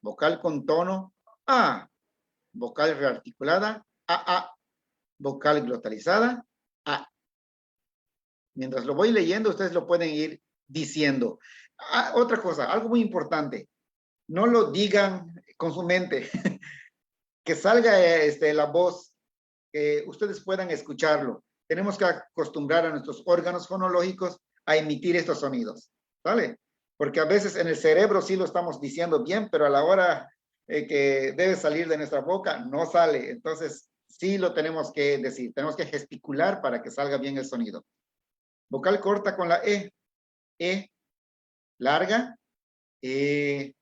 Vocal con tono, A. Vocal rearticulada, A. Vocal glotalizada, A. Mientras lo voy leyendo, ustedes lo pueden ir diciendo. Otra cosa, algo muy importante. No lo digan con su mente. Que salga la voz, que ustedes puedan escucharlo. Tenemos que acostumbrar a nuestros órganos fonológicos a emitir estos sonidos. ¿Vale? Porque a veces en el cerebro sí lo estamos diciendo bien, pero a la hora que debe salir de nuestra boca, no sale. Entonces, sí lo tenemos que decir. Tenemos que gesticular para que salga bien el sonido. Vocal corta con la E. E. Larga. E.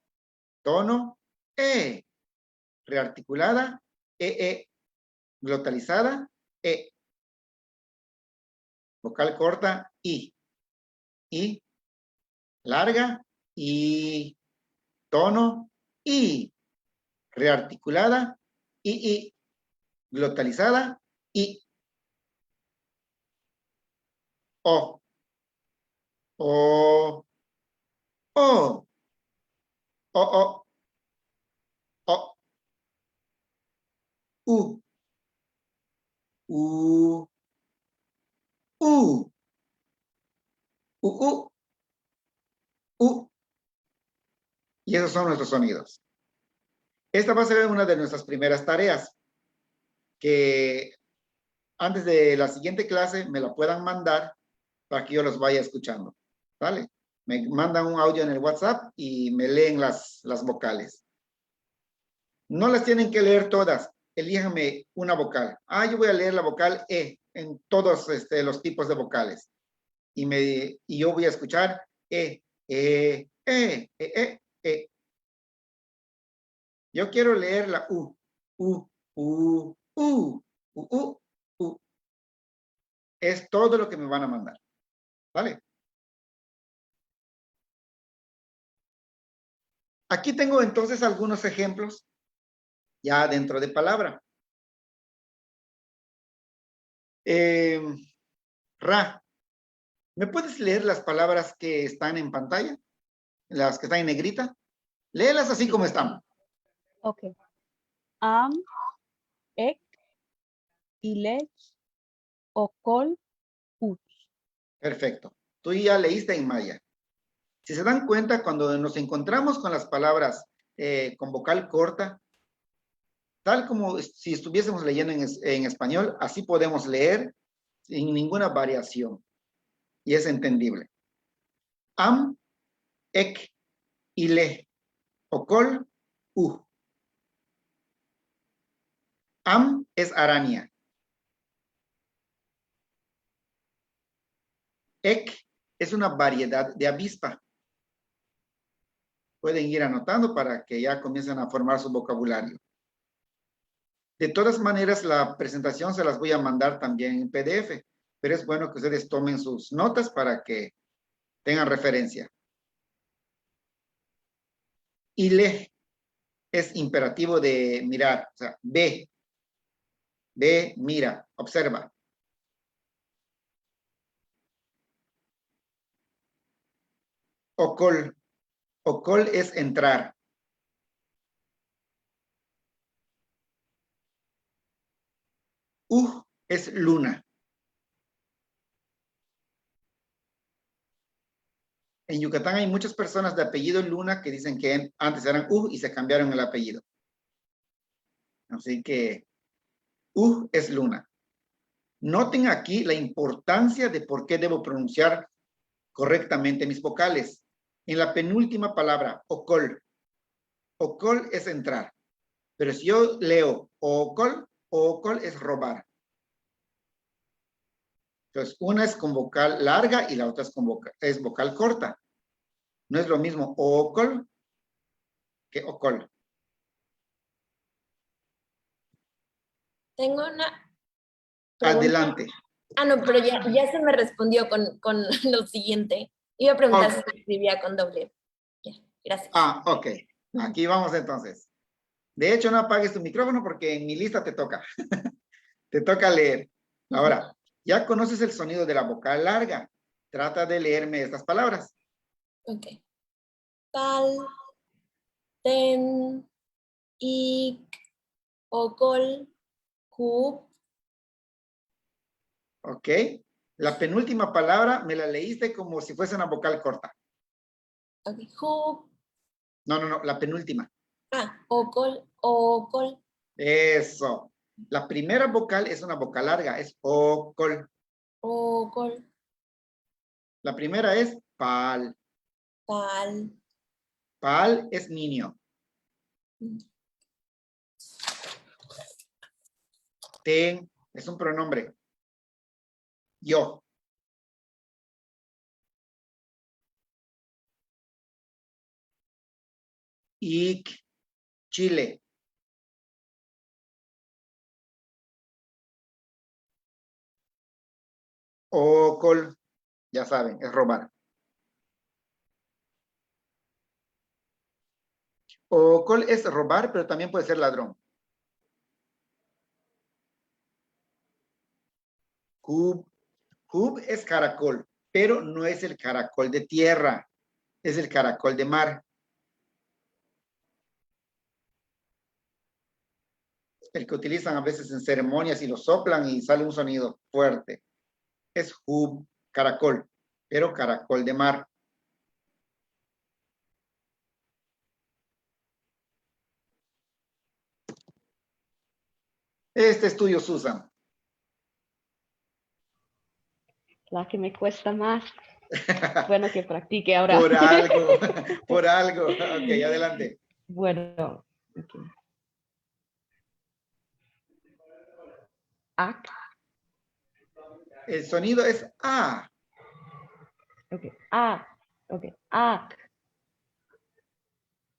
Tono. E. Rearticulada. E. Glotalizada. E. Vocal corta. I. I. Larga. I. Tono. I. Rearticulada. I. Glotalizada. I. O. O. O. O. O. U. U. U. U. U. Y esos son nuestros sonidos. Esta va a ser una de nuestras primeras tareas, que antes de la siguiente clase me la puedan mandar para que yo los vaya escuchando. ¿Vale? Me mandan un audio en el WhatsApp y me leen las vocales. No las tienen que leer todas. Elíjanme una vocal. Yo voy a leer la vocal E en todos los tipos de vocales. Y yo voy a escuchar E. Yo quiero leer la U. U. Es todo lo que me van a mandar. ¿Vale? Aquí tengo entonces algunos ejemplos ya dentro de palabra. Ra. ¿Me puedes leer las palabras que están en pantalla? Las que están en negrita. Léelas así como están. Ok. Am, ek, ilech, okol, uch. Perfecto. Tú ya leíste en maya. Si se dan cuenta, cuando nos encontramos con las palabras con vocal corta, tal como si estuviésemos leyendo en español, así podemos leer sin ninguna variación. y es entendible. Am, ek, ile, okol, Am es araña. Ek es una variedad de avispa. Pueden ir anotando para que ya comiencen a formar su vocabulario. De todas maneras, la presentación se las voy a mandar también en PDF, pero es bueno que ustedes tomen sus notas para que tengan referencia. Ile es imperativo de mirar, o sea, ve, mira, observa. Okol, okol es entrar. Es luna. En Yucatán hay muchas personas de apellido Luna que dicen que antes eran y se cambiaron el apellido. Así que es luna. Noten aquí la importancia de por qué debo pronunciar correctamente mis vocales. En la penúltima palabra, okol. Okol es entrar. Pero si yo leo okol es robar. Entonces, una es con vocal larga y la otra es vocal corta. No es lo mismo okol que okol. Tengo una pregunta. Adelante. No, pero ya se me respondió con lo siguiente. Iba a preguntar si se escribía con doble. Ya, gracias. Ok. Aquí vamos entonces. De hecho, no apagues tu micrófono porque en mi lista te toca. Te toca leer. Ahora, ya conoces el sonido de la vocal larga. Trata de leerme estas palabras. Ok. Tal, ten, ik, okol, hub. Ok. La penúltima palabra me la leíste como si fuese una vocal corta. Ok, hub. No, la penúltima. Okol. Eso. La primera vocal es una vocal larga, es okol. Okol. La primera es pal. Pal. Pal es niño. Ten es un pronombre. Yo. Ik, Chile. Okol, ya saben, es robar. Okol es robar, pero también puede ser ladrón. Hub es caracol, pero no es el caracol de tierra, es el caracol de mar. El que utilizan a veces en ceremonias y lo soplan y sale un sonido fuerte. Es hub, caracol, pero caracol de mar. Este es tuyo, Susan. La que me cuesta más. Bueno, que practique ahora. Por algo. Ok, adelante. Bueno. Okay. Ac. El sonido es A. Ok. A. Ok. Ac.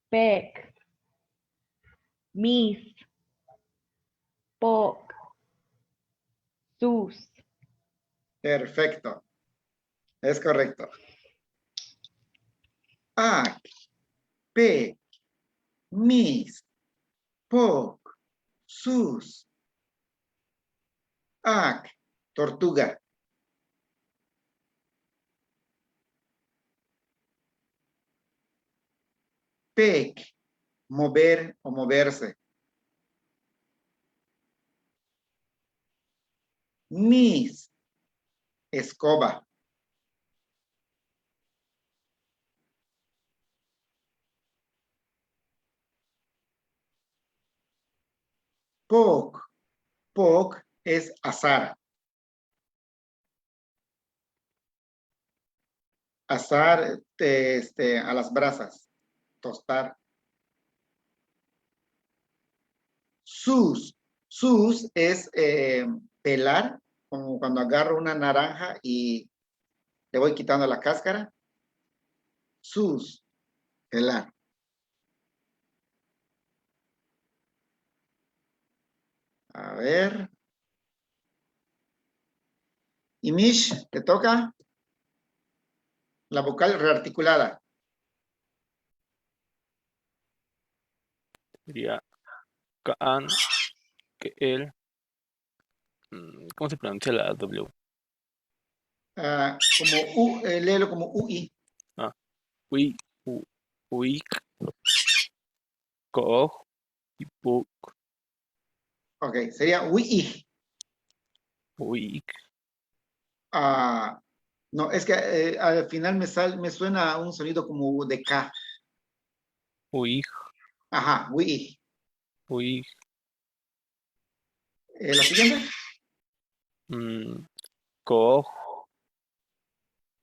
Pec. Mis. Poc. Sus. Perfecto. Es correcto. Ac. Pec. Mis. Poc. Sus. Ac. Tortuga. Pec. Mover o moverse. Mis. Escoba. Poc. Poc es azar. asar a las brasas, tostar. Sus es pelar, como cuando agarro una naranja y le voy quitando la cáscara. Pelar. A ver. Y Mish, te toca la vocal rearticulada. Sería Kaan, que él. ¿Cómo se pronuncia la W? Como léelo como UI. Ah, Ui, Uik, Koog, y Puk, Ok, sería UI. Uik, No, es que al final me suena un sonido como de K. Uik, Ajá, UI. Uik, La siguiente. Koog,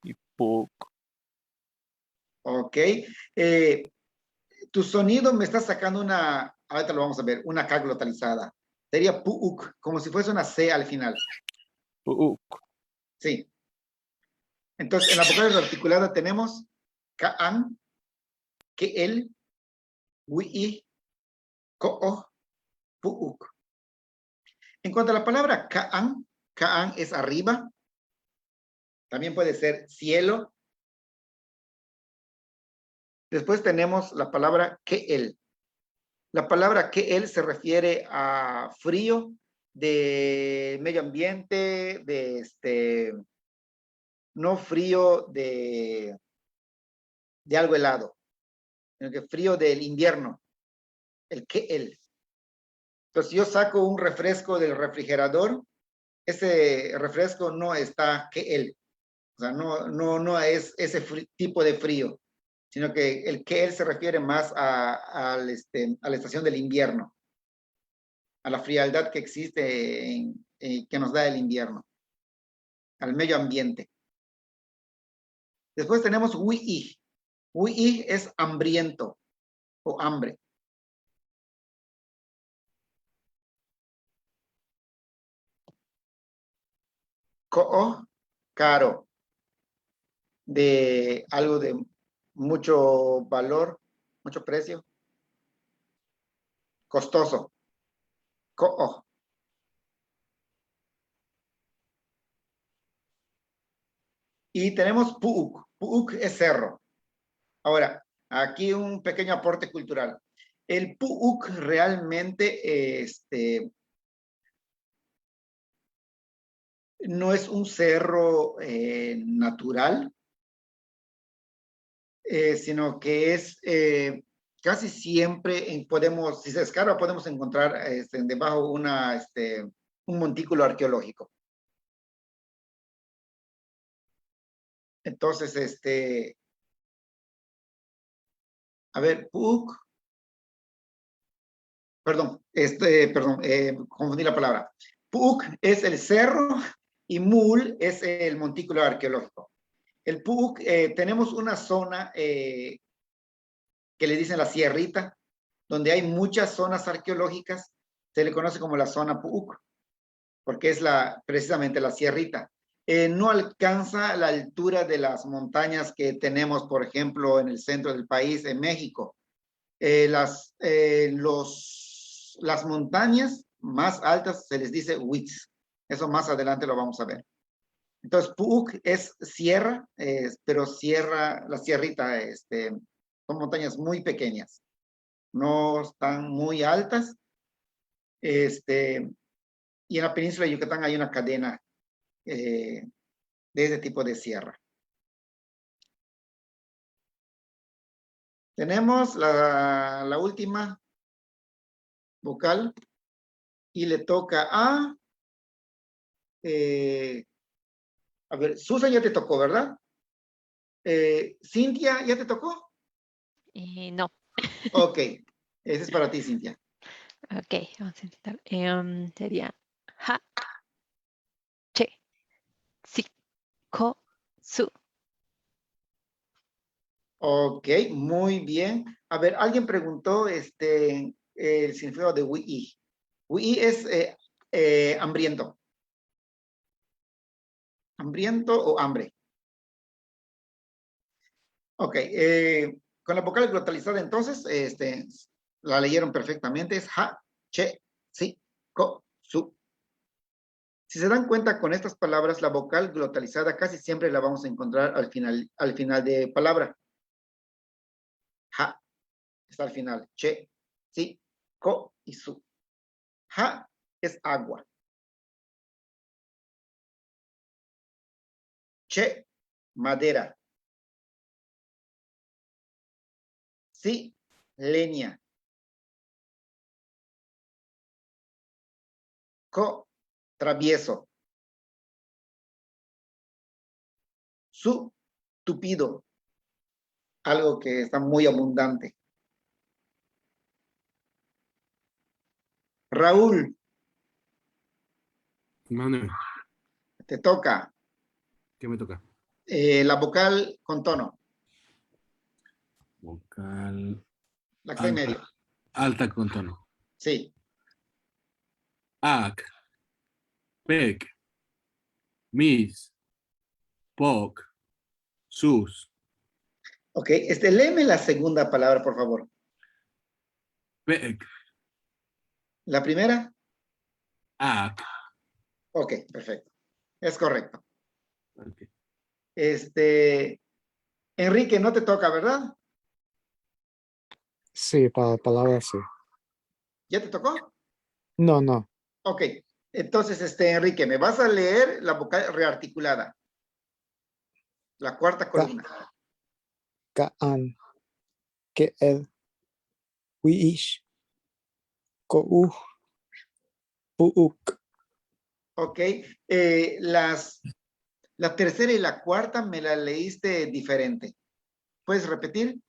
y Puk. Ok. Tu sonido me está sacando ahorita lo vamos a ver, una K glotalizada. Sería puuk, como si fuese una C al final. Puk, Sí. Entonces, en la vocal articulada tenemos Kaan, que el, wi, ko, puuk. En cuanto a la palabra Kaan es arriba. También puede ser cielo. Después tenemos la palabra que el. La palabra que él se refiere a frío, de medio ambiente, no frío de algo helado, sino que frío del invierno, el que él. Entonces, yo saco un refresco del refrigerador, ese refresco no está que él, o sea, no es ese tipo de frío, sino que el que él se refiere más a la estación del invierno, a la frialdad que existe que nos da el invierno, al medio ambiente. Después tenemos wi. Wi es hambriento o hambre. Ko'o, caro, de algo de mucho valor, mucho precio. Costoso. Ko'o. Y tenemos pu'uk. Pu'uk es cerro. Ahora, aquí un pequeño aporte cultural. El pu'uk realmente no es un cerro natural, sino que es casi siempre podemos, si se escarba, podemos encontrar debajo un montículo arqueológico. Entonces, a ver, Puuk, confundí la palabra. Puuk es el cerro y Mul es el montículo arqueológico. El Puuk, tenemos una zona que le dicen la Sierrita, donde hay muchas zonas arqueológicas, se le conoce como la zona Puuk, porque es precisamente la Sierrita. No alcanza la altura de las montañas que tenemos, por ejemplo, en el centro del país, en México. Las montañas más altas se les dice huitz. Eso más adelante lo vamos a ver. Entonces, Puuk es sierra, pero la sierrita, son montañas muy pequeñas. No están muy altas. Y en la península de Yucatán hay una cadena de ese tipo de sierra. Tenemos la última vocal y le toca a ver, Susan ya te tocó, ¿verdad? Cintia, ¿ya te tocó? No. Ok, ese es para ti, Cintia. Ok, vamos a intentar. Sería ha, che, si, ko, su. Ok, muy bien. A ver, alguien preguntó el significado de wi'i. Wi'i es hambriento. ¿Hambriento o hambre? Ok, con la vocal glotalizada entonces, la leyeron perfectamente, es ha, che, si, ko, su. Si se dan cuenta con estas palabras, la vocal glotalizada casi siempre la vamos a encontrar al final de palabra. Ha, está al final, che, si, ko y su. Ha es agua. Che, madera. Si, leña. Ko, travieso. Su, tupido. Algo que está muy abundante. Raúl, Manuel, te toca. ¿qué me toca? La vocal con tono, Vocal la que está en medio. alta con tono. Sí. Ak, pek, mis, pok, sus, Ok, léeme la segunda palabra, por favor. pek, La primera. ak. Ok, perfecto. Es correcto. Ok. Enrique, no te toca, ¿verdad? Sí, para palabras sí. ¿Ya te tocó? No, no. Ok. Entonces, Enrique, me vas a leer la vocal rearticulada. La cuarta columna. Kaan, que el, wiish, ko puuk. Ok. La tercera y la cuarta me la leíste diferente. ¿Puedes repetir?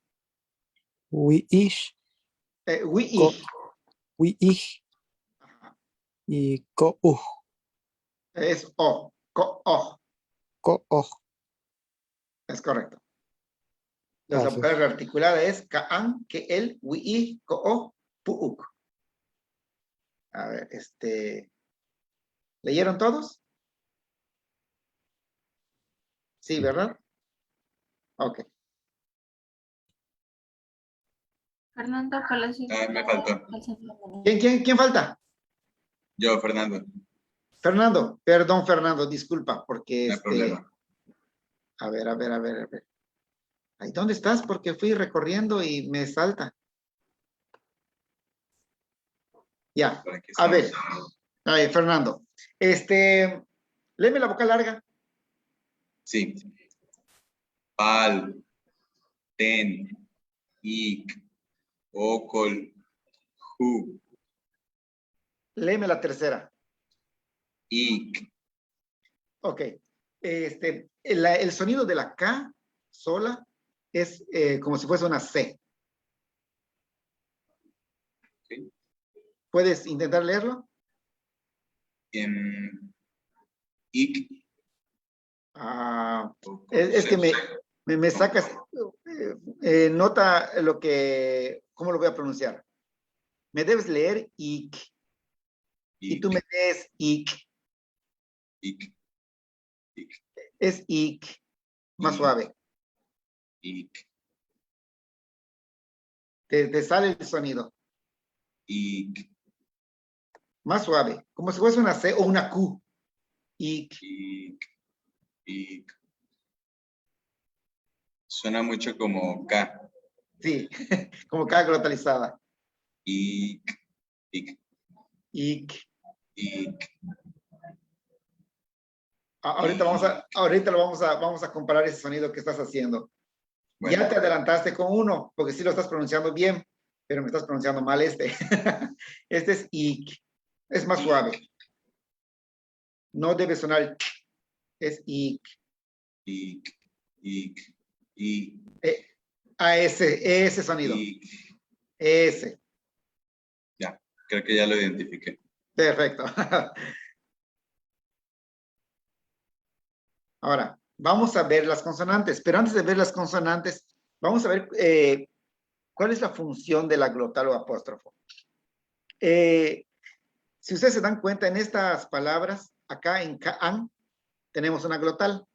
Wiish, Wi'ish. wiish y ko Es o. Ko-o. Es correcto. Entonces, la Gracias. vocal rearticulada es Kaan, que el, wi'i, ko-o, pu'uk. A ver, ¿leyeron todos? Sí, ¿verdad? Ok. Fernando Palacios. Me faltó. ¿Quién falta? Yo, Fernando. Fernando. Perdón, Fernando, disculpa, porque No hay problema. A ver. Ay, ¿dónde estás? Porque fui recorriendo y me salta. Ya. Por aquí A ver. estamos. A ver, Fernando. Léeme la vocal larga. Sí. Pal, ten, ik, okol, hu, Léeme la tercera. ik, Ok. El sonido de la K sola es como si fuese una C. ¿sí? ¿Puedes intentar leerlo? Ik, Es que me sacas, nota ¿cómo lo voy a pronunciar? Me debes leer ik. Y tú me lees ik. ik, Es ik. Más suave. ik, Te sale el sonido. ik, Más suave. Como si fuese una C o una Q. Ik. ik. Suena mucho como K. Sí, como K glotalizada. Ik, ik, Ik. ik. Ahorita vamos a comparar ese sonido que estás haciendo. Bueno. Ya te adelantaste con uno, porque sí lo estás pronunciando bien, pero me estás pronunciando mal este. Este es ik. Es más suave. No debe sonar k. Es ik. Ik, ik, ik. A ese sonido. Ik. Ese. Ya, creo que ya lo identifiqué. Perfecto. Ahora, vamos a ver las consonantes, pero antes de ver las consonantes, Vamos a ver cuál es la función de la glotal o apóstrofo. Si ustedes se dan cuenta, en estas palabras, acá en Ka'an, tenemos una glotal.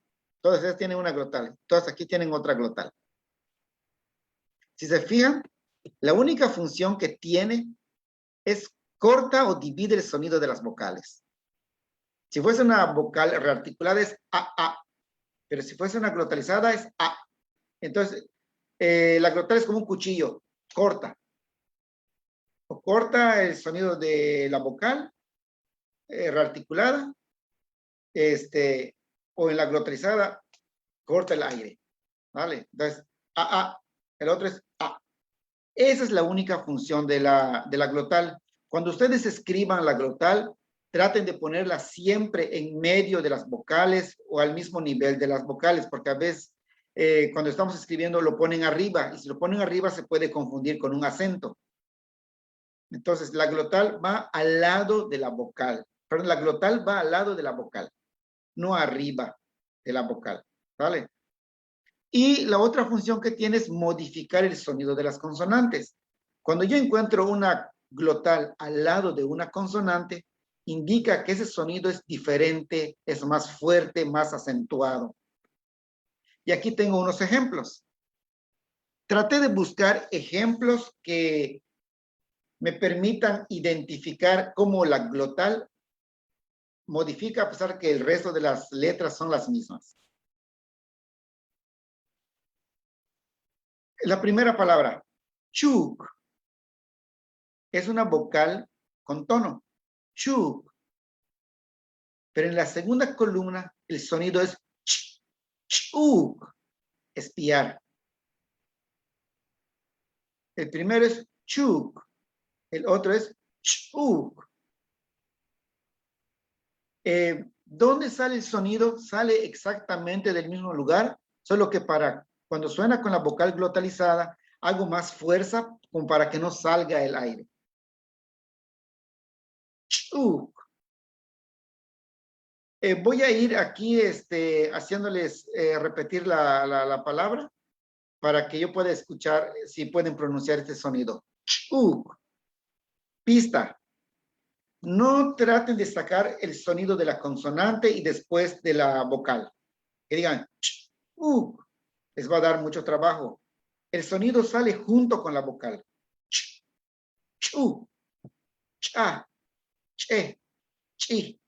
Todas ellas tienen una glotal. Todas aquí tienen otra glotal. Si se fijan, la única función que tiene es corta o divide el sonido de las vocales. Si fuese una vocal rearticulada es A. Pero si fuese una glotalizada es A. Entonces, la glotal es como un cuchillo, corta. O corta el sonido de la vocal rearticulada, o en la glotalizada, corta el aire. ¿Vale? Entonces, A. El otro es A. Esa es la única función de la glotal. Cuando ustedes escriban la glotal, traten de ponerla siempre en medio de las vocales o al mismo nivel de las vocales, porque a veces cuando estamos escribiendo lo ponen arriba, y si lo ponen arriba se puede confundir con un acento. Entonces, la glotal va al lado de la vocal. Perdón, la glotal va al lado de la vocal, no arriba de la vocal. ¿Vale? Y la otra función que tiene es modificar el sonido de las consonantes. Cuando yo encuentro una glotal al lado de una consonante, indica que ese sonido es diferente, es más fuerte, más acentuado. Y aquí tengo unos ejemplos. Traté de buscar ejemplos que me permitan identificar cómo la glotal modifica a pesar que el resto de las letras son las mismas. La primera palabra, chuk, es una vocal con tono, chuk. Pero en la segunda columna el sonido es ch, chuk, espiar. El primero es chuk, el otro es chuk. ¿Dónde sale el sonido? Sale exactamente del mismo lugar, solo que cuando suena con la vocal glotalizada, hago más fuerza como para que no salga el aire. Chuk. Voy a ir aquí haciéndoles repetir la palabra para que yo pueda escuchar si pueden pronunciar este sonido. Chuk. Pista. No traten de sacar el sonido de la consonante y después de la vocal. Que digan chuk. Les va a dar mucho trabajo. El sonido sale junto con la vocal. Ch, chu, cha, che, chi.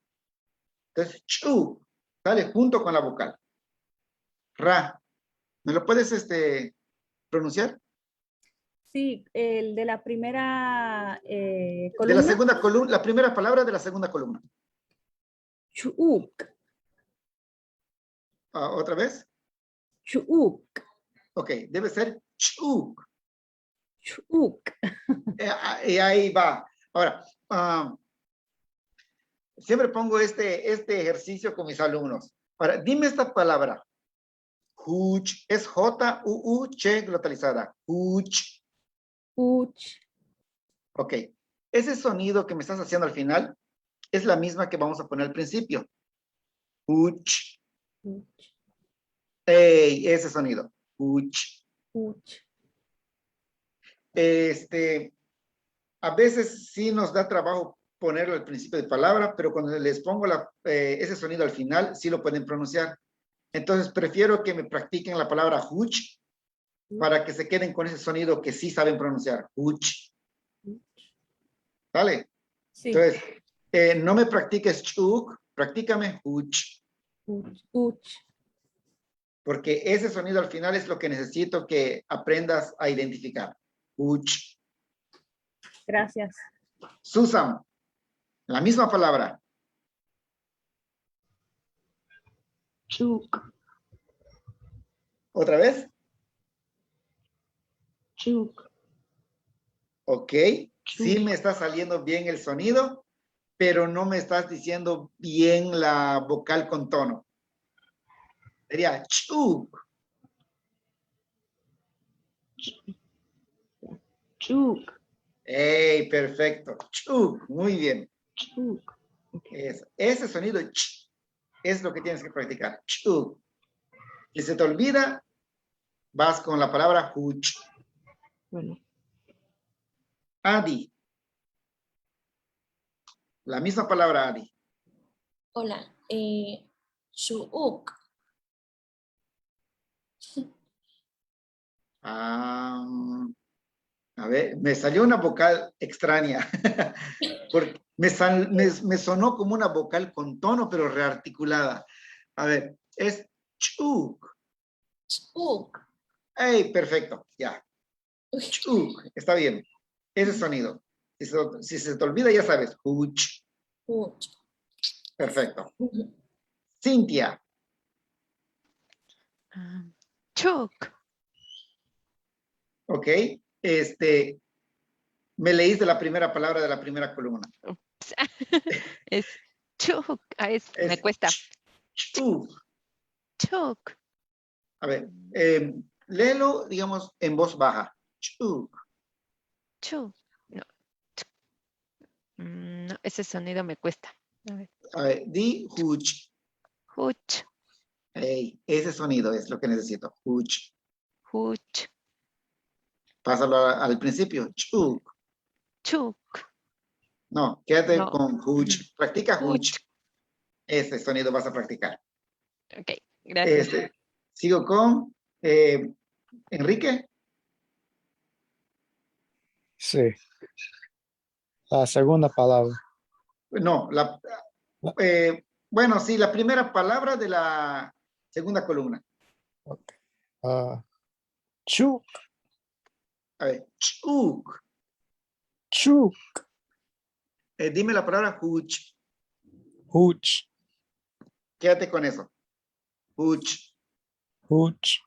Entonces, chu sale junto con la vocal. Ra. ¿Me lo puedes pronunciar? Sí, el de la primera columna. De la segunda columna, la primera palabra de la segunda columna. Chuk. ¿Otra vez? Chuk. Ok, debe ser chuk. Chuk. Y ahí va. Ahora, siempre pongo este ejercicio con mis alumnos. Ahora, dime esta palabra. Huch. Es J-U-U-Ch glotalizada. Huch. Huch. Ok. Ese sonido que me estás haciendo al final es la misma que vamos a poner al principio. Huch. Ese sonido. Huch. Huch. A veces sí nos da trabajo ponerlo al principio de palabra, pero cuando les pongo ese sonido al final, sí lo pueden pronunciar. Entonces, prefiero que me practiquen la palabra huch para que se queden con ese sonido que sí saben pronunciar. Huch. ¿Vale? Sí. Entonces, no me practiques chuk, practícame huch. Huch. Porque ese sonido al final es lo que necesito que aprendas a identificar. Huch. Gracias. Susan, la misma palabra. Chuk. ¿Otra vez? Chuk. Ok. Sí me está saliendo bien el sonido, pero no me estás diciendo bien la vocal con tono. Sería chuk. Chuk. ¡Ey! Perfecto. Chuk. Muy bien. Chuk. Ese sonido ch es lo que tienes que practicar. Chuk. Si se te olvida, vas con la palabra huch. Bueno, Adi. La misma palabra Adi. Hola. Shuuk. A ver, me salió una vocal extraña. Porque me sonó como una vocal con tono, pero rearticulada. A ver, es chuk. Shuuk. ¡Ey! Perfecto, ya. Chuk, está bien. Ese sonido. Si se te olvida, ya sabes. Huch. Huch. Perfecto. Cintia. Chuk. Ok. Me leíste la primera palabra de la primera columna. Es chuk. Me Es cuesta. chuk. Chuk. A ver, léelo, digamos, en voz baja. Chuk. Chuk. No. No, ese sonido me cuesta. A ver. A ver, di huch. Huch. Ey, ese sonido es lo que necesito. Huch. Huch. Pásalo al principio. Chuk. Chuk. No, quédate No. con huch. Practica huch. Huch. Ese sonido vas a practicar. Ok, gracias. Sigo con Enrique. Sí. La segunda palabra. No, bueno, sí, la primera palabra de la segunda columna. Chuk. A ver, chuk. Chuk. Dime la palabra huch. Huch. Quédate con eso. Huch. Huch.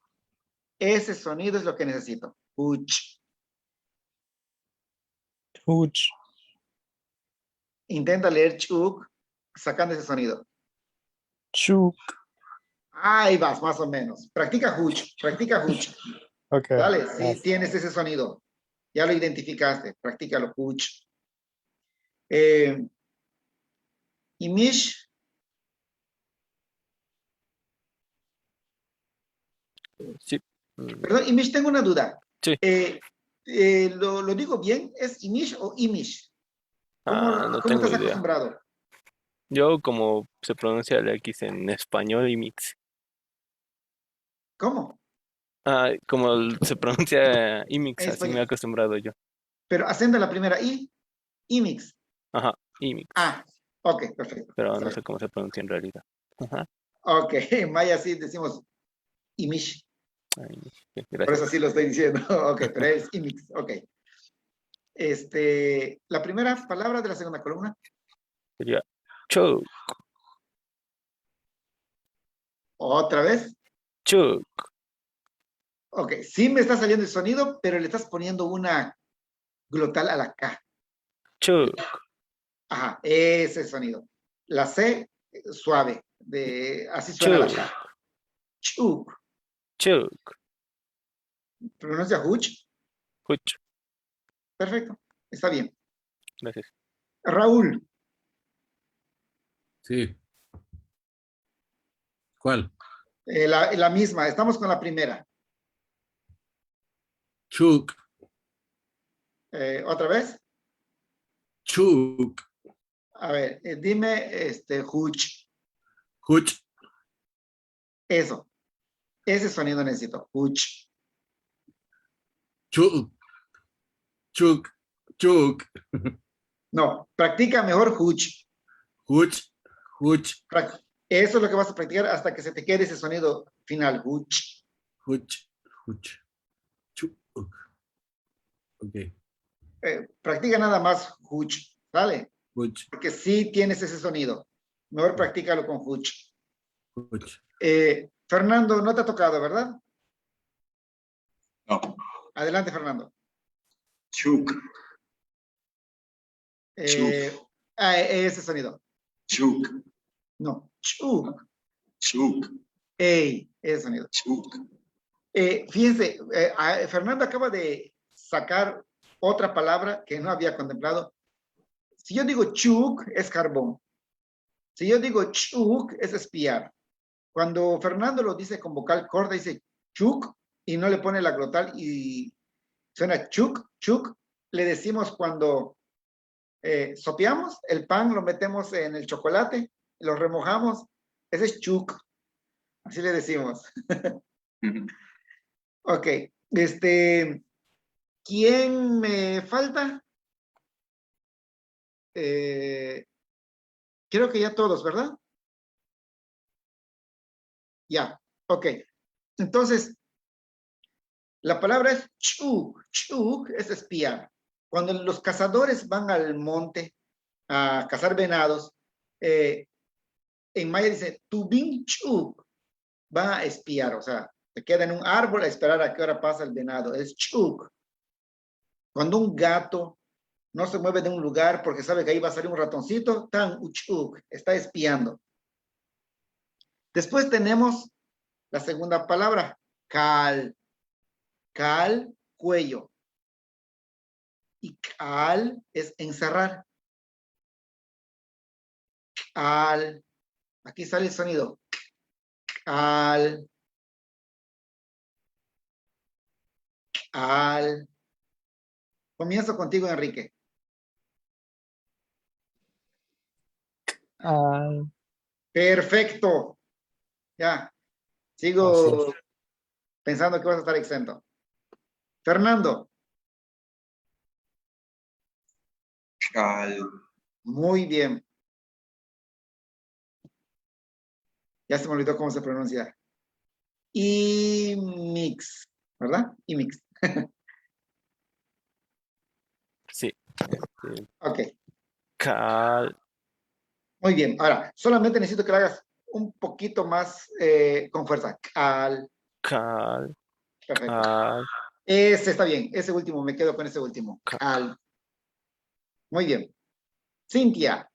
Ese sonido es lo que necesito. Huch. Huch. Intenta leer chuk sacando ese sonido. Chuk. Ahí vas, más o menos. Practica huch. Practica huch. Ok. Dale, sí, Gracias. tienes ese sonido. Ya lo identificaste. Practícalo, huch. Imish. Sí. Perdón, Imish, tengo una duda. Sí. ¿Lo digo bien? ¿Es Imish o Imish? No ¿Cómo tengo estás idea. acostumbrado? Yo, como se pronuncia la X en español, y mix. ¿Cómo? Como se pronuncia IMIX, En así me he español. acostumbrado yo. Pero haciendo la primera I, Imix. Ajá, IMIX. Ok, perfecto. Pero Está no bien. sé cómo se pronuncia en realidad. Ajá. Ok, en maya sí decimos Imish. Ay, Por gracias. eso sí lo estoy diciendo. Ok, pero es Imix. Ok. La primera palabra de la segunda columna. Sería chuk, Otra vez. chuk. Ok, sí me está saliendo el sonido, pero le estás poniendo una glotal a la K. Chuk. Ajá, ese sonido. La C suave, así suena la K. Chuk. Chuk. ¿Pronuncia huch? Huch. Perfecto, está bien. Gracias. Raúl, Sí. ¿Cuál? la misma, estamos con la primera. Chuk. ¿Otra vez? Chuk. A ver, dime huch. Huch. Eso. Ese sonido necesito. Huch. Chuk. Chuk. Chuk. No, practica mejor huch. Huch. Huch. Eso es lo que vas a practicar hasta que se te quede ese sonido final. Huch. Huch. Huch. Chuk. Ok. Practica nada más huch. ¿Vale? Huch. Porque sí tienes ese sonido. Mejor practícalo con huch. Huch. Fernando, no te ha tocado, ¿verdad? No. Adelante, Fernando. Chuk. Ese sonido. Chuk. No. Chuk. Chuk. Ese sonido. Chuk. Fíjense, Fernando acaba de sacar otra palabra que no había contemplado. Si yo digo chuk, es carbón. Si yo digo chuk, es espiar. Cuando Fernando lo dice con vocal corta, dice chuk, y no le pone la glotal y suena chuk, chuk. Le decimos cuando sopeamos el pan, lo metemos en el chocolate, lo remojamos, ese es chuk. Así le decimos. Ok, ¿quién me falta? Creo que ya todos, ¿verdad? Ya, ok. Entonces, la palabra es chuk. Chuk es espiar. Cuando los cazadores van al monte a cazar venados, en maya dice, tubin chuk, va a espiar, o sea, se queda en un árbol a esperar a qué hora pasa el venado, es chuk. Cuando un gato no se mueve de un lugar porque sabe que ahí va a salir un ratoncito, tan uchuk, está espiando. Después tenemos la segunda palabra, cal. Cal, cuello. Y cal es encerrar. Cal. Aquí sale el sonido. Cal. Cal. Comienzo contigo, Enrique. Perfecto. Ya. Sigo pensando que vas a estar exento. Fernando. Cal. Muy bien. Ya se me olvidó cómo se pronuncia. Y mix, ¿verdad? Y mix. Sí. Ok. Cal. Muy bien. Ahora, solamente necesito que lo hagas un poquito más con fuerza. Cal. Cal. Perfecto. Cal. Ese está bien. Ese último, me quedo con ese último. Cal. Muy bien. Cintia.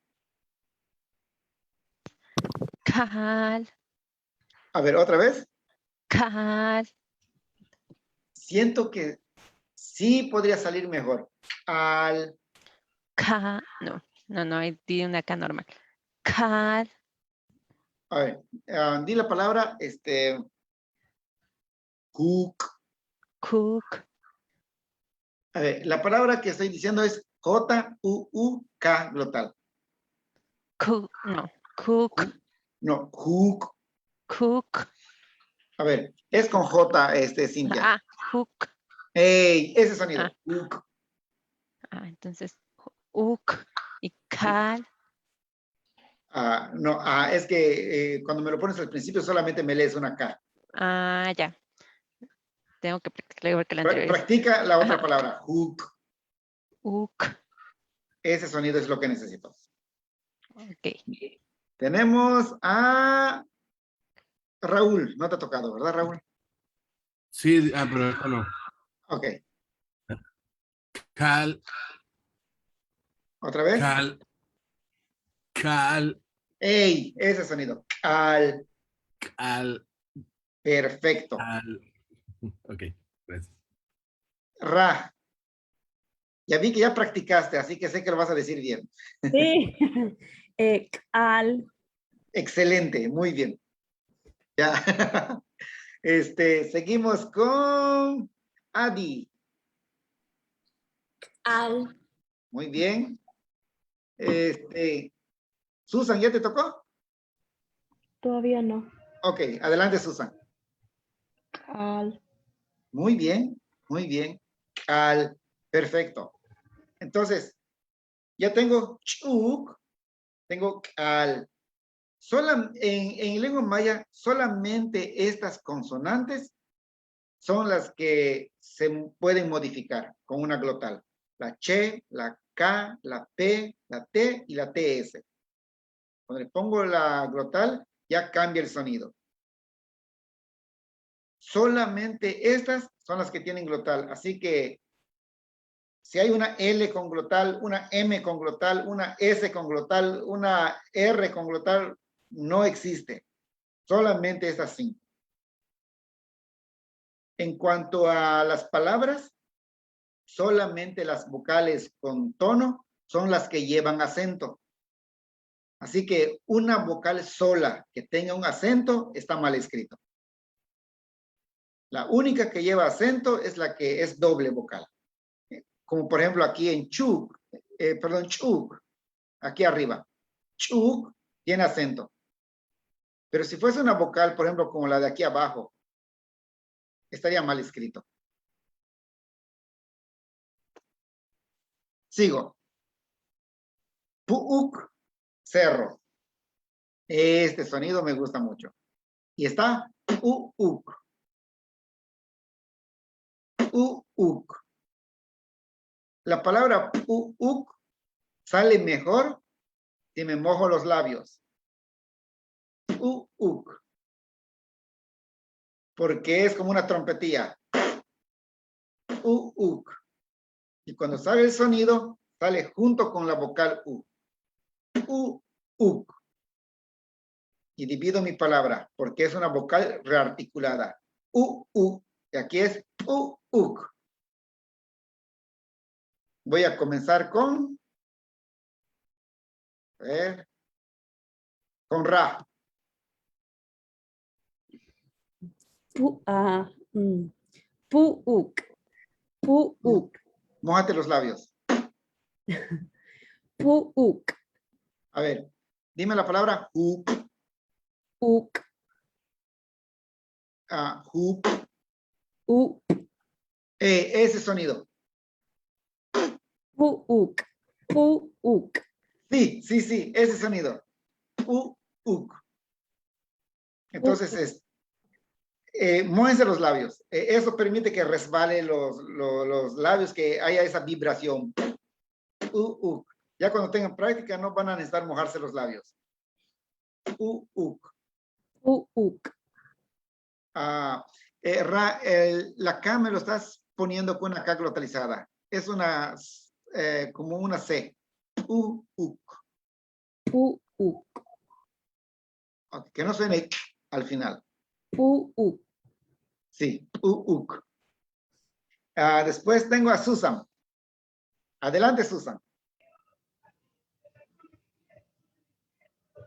Cal. A ver, otra vez. Cal. Siento que sí podría salir mejor. Cal. Cal. No, di una K normal. Cal. A ver, di la palabra, cook. Cook. A ver, la palabra que estoy diciendo es J-U-U-K glotal. Cook. No. Cook. No, cook. Cook. A ver, es con J, Cintia. Ah, hook. ¡Ey! Ese sonido. Ah. Cook. Entonces, uk y cal. No, es que cuando me lo pones al principio solamente me lees una K. Ya. Tengo que practicar porque la anterior. Practica la otra palabra, hook. Uk. Ese sonido es lo que necesito. Ok. Tenemos a Raúl. No te ha tocado, ¿verdad, Raúl? Sí, pero no. Ok. Cal. ¿Otra vez? Cal. Cal. ¡Ey! Ese sonido. Cal. Cal. Perfecto. Cal. Ok, gracias. Ra. Ya vi que ya practicaste, así que sé que lo vas a decir bien. Sí. Cal. Excelente, muy bien. Ya. Seguimos con Adi. Al. Muy bien. Susan, ¿ya te tocó? Todavía no. Ok, adelante, Susan. Cal. Muy bien, muy bien. Cal, perfecto. Entonces, ya tengo chuk, tengo cal. En lengua maya, solamente estas consonantes son las que se pueden modificar con una glotal. La che, la k, la p, la t y la ts. Cuando le pongo la glotal, ya cambia el sonido. Solamente estas son las que tienen glotal. Así que si hay una L con glotal, una M con glotal, una S con glotal, una R con glotal, no existe. Solamente estas 5. En cuanto a las palabras, solamente las vocales con tono son las que llevan acento. Así que una vocal sola que tenga un acento está mal escrito. La única que lleva acento es la que es doble vocal. Como por ejemplo aquí en chuk, chuk, aquí arriba. Chuk tiene acento. Pero si fuese una vocal, por ejemplo, como la de aquí abajo, estaría mal escrito. Sigo. Puuk, cerro. Este sonido me gusta mucho. Y está uuk. Uuk. La palabra uuk sale mejor si me mojo los labios. Uuk. Porque es como una trompetilla. Uuk. Y cuando sale el sonido, sale junto con la vocal u. Uuk. Y divido mi palabra porque es una vocal rearticulada. Y aquí es uuk. Voy a comenzar con ra. Puuk. Puuk. Mójate los labios. Puuk. A ver, dime la palabra hoop. Uk. Hoop. Ese sonido. Puuk. Puuk. Sí, ese sonido. Uk. Entonces, mójense los labios. Eso permite que resbale los labios, que haya esa vibración. Ya cuando tengan práctica no van a necesitar mojarse los labios. La K me lo estás poniendo con una K glotalizada. Es una, como una C. Okay, que no suene al final. Sí, después tengo a Susan. Adelante, Susan.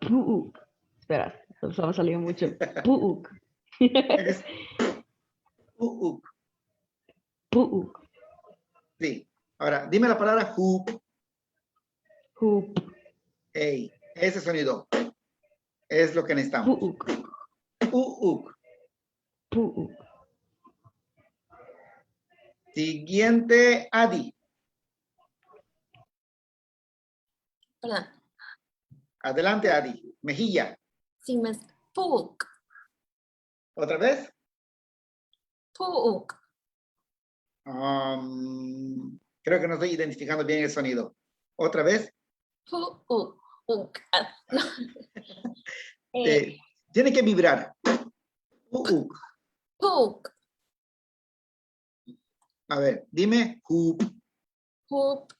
Puuk. Espera, estaba saliendo mucho. Puuk. Es Puuk. Puuk. Sí. Ahora, dime la palabra hoop. Hoop. Hey, ese sonido es lo que necesitamos. Puuk. Puuk. Siguiente, Adi. Perdón. Adelante, Adi. Mejilla. Sí, más. Puuk. ¿Otra vez? Puuk. Creo que no estoy identificando bien el sonido. ¿Otra vez? Puuk. No. Tiene que vibrar. Puuk. A ver, dime hoop. Puuk.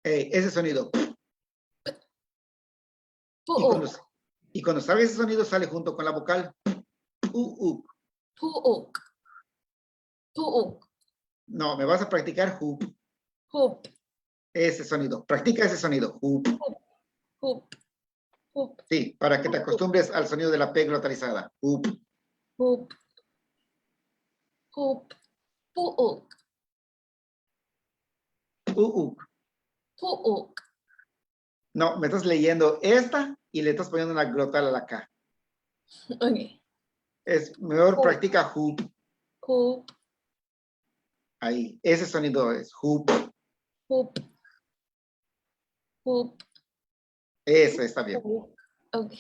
Ese sonido. Puuk. Y cuando sale ese sonido, sale junto con la vocal. Puuk. Puuk. No, me vas a practicar hoop. Hoop. Ese sonido. Practica ese sonido. Hoop. Hoop. Hoop. Sí, para que te acostumbres al sonido de la P glotalizada. Hoop. Hoop. Hoop. Puuk. Puuk. No, me estás leyendo esta y le estás poniendo una glotal a la K. Ok. Es mejor practica hoop. Hoop. Ahí, ese sonido es hoop. Hoop. Hoop. Eso está bien. Ok.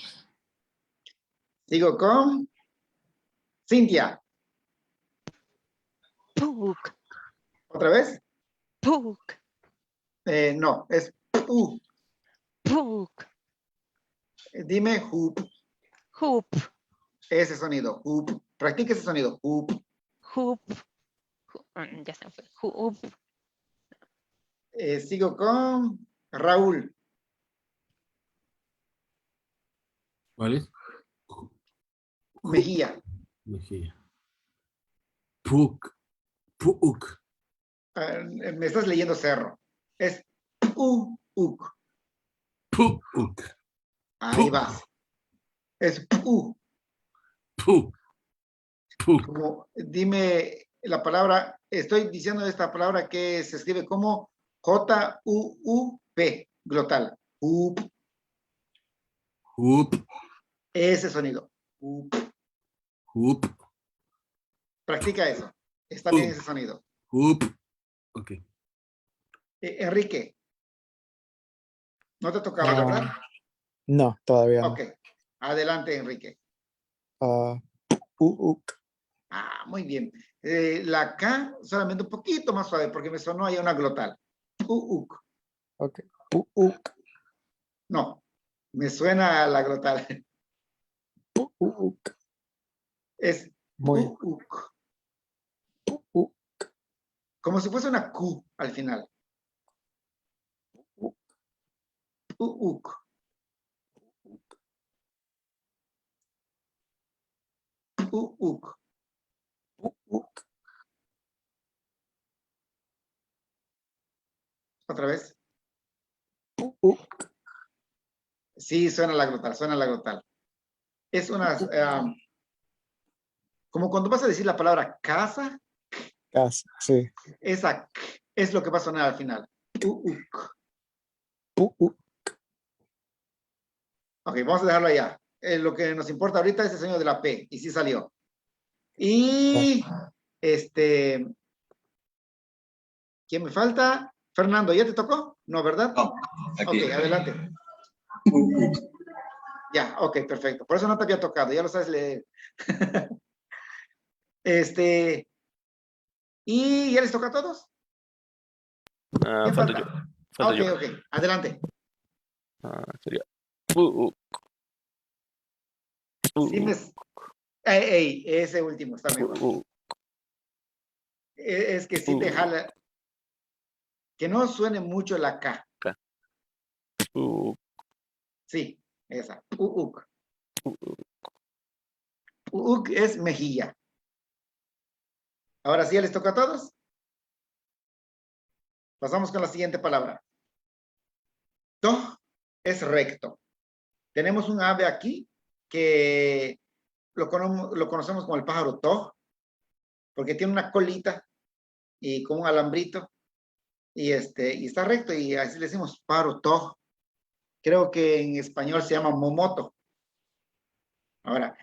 Sigo con Cintia. Puuk. ¿Otra vez? Puuk. No, es u. Puuk. Dime hoop. Hoop. Ese sonido, hoop. Practica ese sonido, hoop. Hoop. Ya se me fue. Hoop. Sigo con Raúl. ¿Cuál es? Mejía. Mejía. Puuk. Puuk. Me estás leyendo cerro. Es uk. Puuk. Ahí vas. Es pu. Puuk. Dime la palabra, estoy diciendo esta palabra que se escribe como J-U-U-P, glotal. Up. Up. Ese sonido. Up. Up. Practica eso. Está bien ese sonido. Up. Ok. Enrique. No te tocaba, ¿verdad? No, todavía no. Ok. Adelante, Enrique. Ah, muy bien. La K solamente un poquito más suave porque me sonó ahí una glotal. Ok. No, me suena a la glotal. Es Muy. como si fuese una Q al final. Otra vez. Sí, suena la glotal, suena la glotal. Es una, como cuando vas a decir la palabra casa, Casa, sí. esa K es lo que va a sonar al final. Ok, vamos a dejarlo allá. Lo que nos importa ahorita es el sonido de la P, y sí salió. Y ¿quién me falta? Fernando, ¿ya te tocó? No, ¿verdad? No, aquí. Ok, adelante. Ya, ok, perfecto. Por eso no te había tocado, ya lo sabes leer. ¿Y ya les toca a todos? ¿Quién Falta falta? yo. Falta yo. Ok, adelante. Sería. Sí ey, ese último está mejor. Es que sí te jala. Que no suene mucho la K. Sí, esa. Es mejilla. Ahora sí, ¿ya les toca a todos? Pasamos con la siguiente palabra. Toj es recto. Tenemos un ave aquí que lo conocemos como el pájaro toj, porque tiene una colita y con un alambrito y está recto y así le decimos pájaro toj. Creo que en español se llama momoto. Ahora,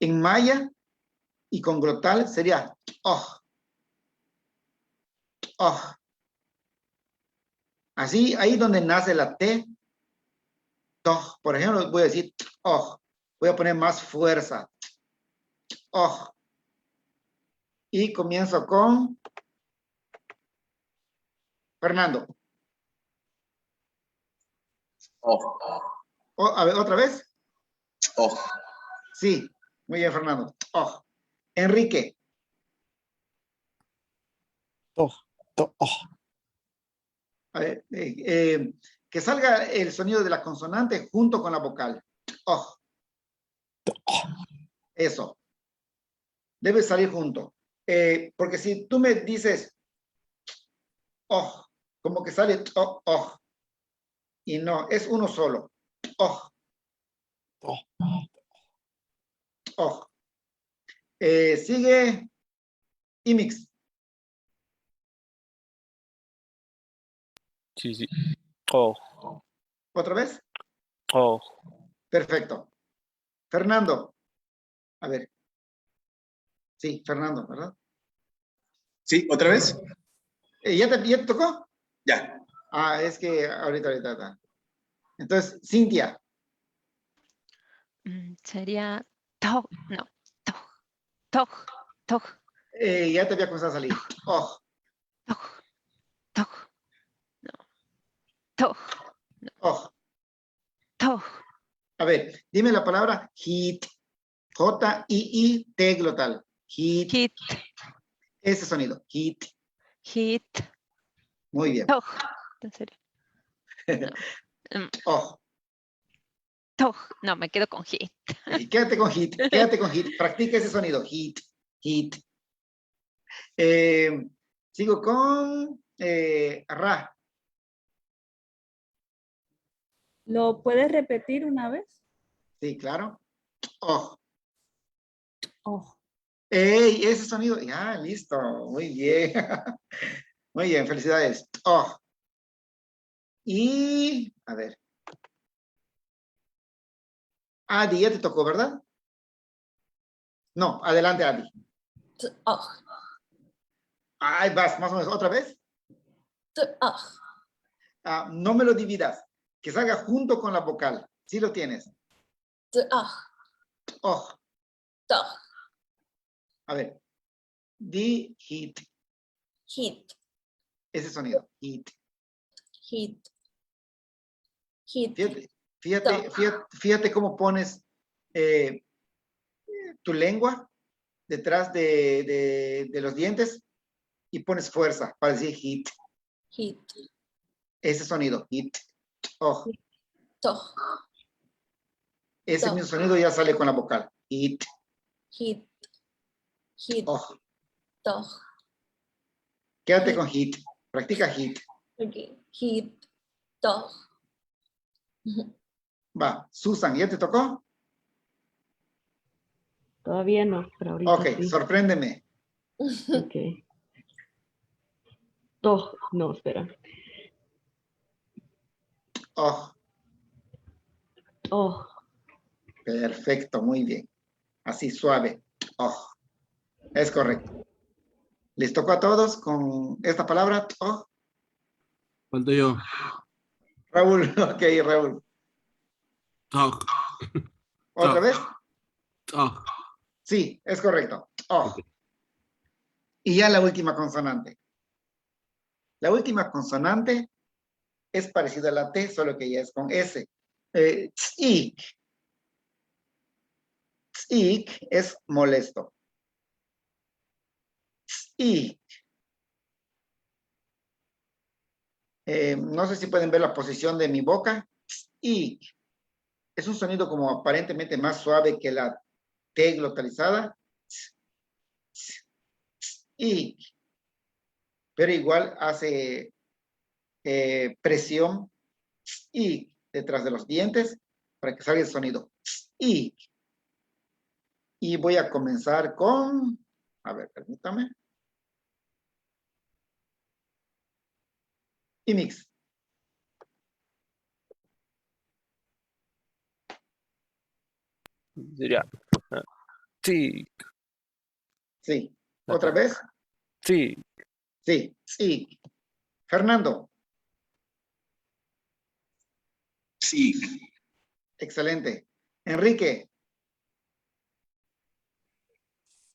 en maya y con glotal sería oh. Oh. Así, ahí donde nace la T, toj. Por ejemplo, voy a decir oh. Voy a poner más fuerza. Oh. Y comienzo con Fernando. Oh. Oh, a ver, ¿otra vez? Oh. Sí, muy bien, Fernando. Oh. Enrique. Oh. A ver, que salga el sonido de la consonante junto con la vocal. Oh. Eso. Debe salir junto. Porque si tú me dices oh, como que sale oh, oh. Y no, es uno solo. Oh. Oh. Sigue Imix. Sí. Oh. ¿Otra vez? Oh. Perfecto. Fernando. A ver. Sí, Fernando, ¿verdad? Sí, ¿otra vez? ¿Ya te tocó? Ya. Ah, es que ahorita. Entonces, Cintia. Sería toj, no, toj, Ya te había comenzado a salir. Oh, toj, no, toj, oh. toj, A ver, dime la palabra hit. J-I-I-T glotal. Hit. hit, Ese sonido. Hit. Muy bien. toj, en serio, no, Oh. toj, no, me quedo con hit. Quédate con hit. Quédate con hit. Practica ese sonido. Hit. Hit. Sigo con Ra. ¿Lo puedes repetir una vez? Sí, claro. Oh. Oh. ¡Ey! Ese sonido. Ya, listo. Muy bien. Muy bien, felicidades. Oh. Y, a ver. Adi, ya te tocó, ¿verdad? No, adelante, Adi. Oh. Ahí vas, más o menos. ¿Otra vez? Oh. No me lo dividas. Que salga junto con la vocal. Sí lo tienes. Oh. Oh. Oh. A ver. Di, hit. Hit. Ese sonido. Hit. Hit. Hit. Fíjate cómo pones tu lengua detrás de los dientes y pones fuerza para decir hit. Hit. Ese sonido. Hit. Oh. Oh. Ese mismo sonido ya sale con la vocal. Hit. Hit. Hit. Oh. Oh. Quédate con hit. Practica hit. Okay. Hit. Oh. Va. Susan, ¿ya te tocó? Todavía no, pero ahorita Ok, sí. sorpréndeme. Ok. Oh, no, espera. Oh. Oh, Perfecto, muy bien. Así suave. Oh. Es correcto. ¿Les tocó a todos con esta palabra? Oh. Falto yo. Raúl, ok, Raúl. Talk. ¿Otra vez? Talk. Sí, es correcto. Oh. Y ya la última consonante. La última consonante es parecida a la T, solo que ya es con S. Tsik. Tsik es molesto. Tsik. No sé si pueden ver la posición de mi boca. Tsik. Es un sonido como aparentemente más suave que la T glotalizada. Tsik. Pero igual hace presión detrás de los dientes para que salga el sonido. Y voy a comenzar con, a ver, permítame. Y mix. Diría, sí, Sí. ¿Otra vez? sí, Sí. Sí. Fernando. Sí. Excelente. Enrique.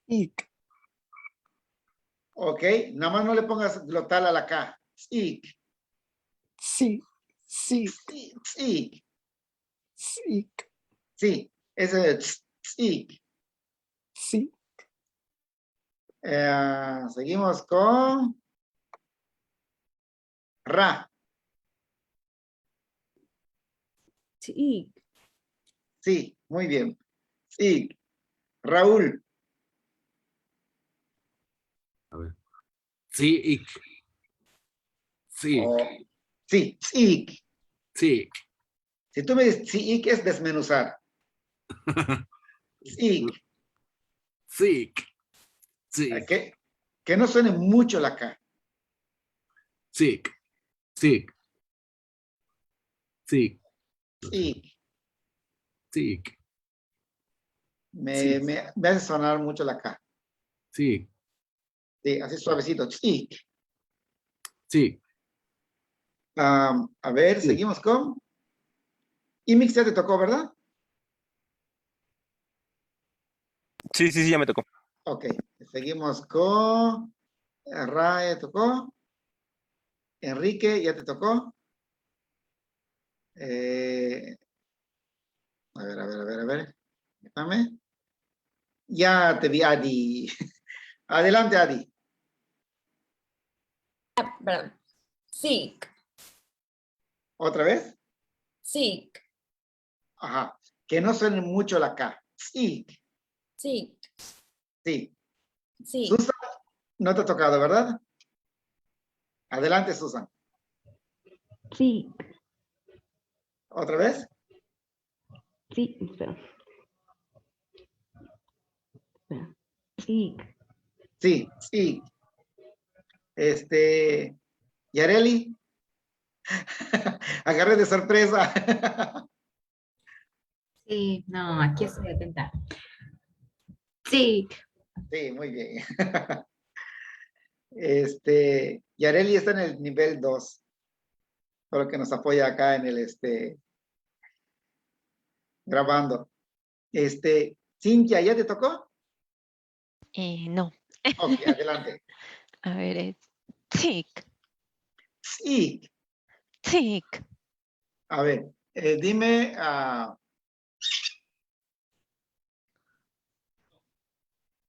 Ik. Ok. Nada más no le pongas glotal a la K. Sí. Sí. Sí. Sí. Sí. Sí. Ese es sí. Sí. Seguimos con Ra. Sí. Sí. Muy bien. Sí. Raúl. A ver. Sí, ik. Sí, Oh, sí. Sí. sí. Si tú me dices sí, es desmenuzar. Sí. Sí, sí, Que no suene mucho la K. sí, sí, sí, Sí. sí, Me hace sonar mucho la K. sí, Sí, así suavecito. Sí. sí. A ver, Sí. seguimos con. Y mix ya te tocó, ¿verdad? sí, ya me tocó. Ok. Seguimos con. Ra ya tocó. Enrique, ya te tocó. A ver. Déjame. Ya te vi, Adi. Adelante, Adi. Perdón. Sick. ¿Otra vez? Sick. Ajá. Que no suene mucho la K. Sí. Sick. Sí. Sick. Susan, no te ha tocado, ¿verdad? Adelante, Susan. sí, ¿Otra vez? sí, espera. Espera. Tzig. Sí, sí. Yareli. Agarré de sorpresa. Sí, no, aquí estoy atenta. Sí, Sí, muy bien. Yareli está en el nivel 2, por lo que nos apoya acá en el grabando. Cintia, ¿ya te tocó? No. Ok, adelante. A ver, es tzig, Sí, tzig, a ver, dime,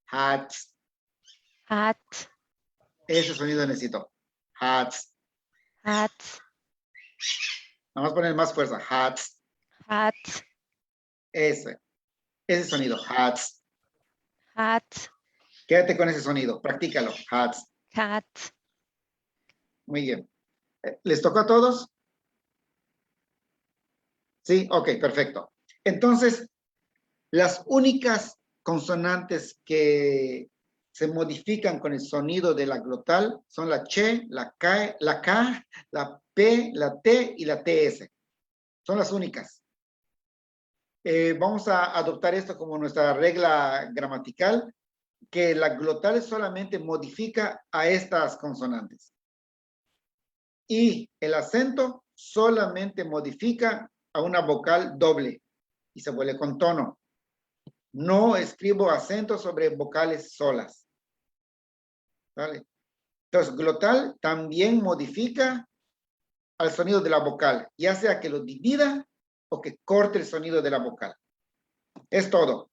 hats, hat, ese sonido necesito. Hats, hat, vamos a poner más fuerza. Hats, hat, ese sonido. Hats, hat, quédate con ese sonido, practícalo. Hats, hat. muy bien. ¿Les tocó a todos? Sí, ok, perfecto. Entonces, las únicas consonantes que se modifican con el sonido de la glotal son la che, la K, la P, la T y la TS. Son las únicas. Vamos a adoptar esto como nuestra regla gramatical, que la glotal solamente modifica a estas consonantes. Y el acento solamente modifica a una vocal doble y se vuelve con tono. No escribo acentos sobre vocales solas. ¿Vale? Entonces, glotal también modifica al sonido de la vocal, ya sea que lo divida o que corte el sonido de la vocal. Es todo.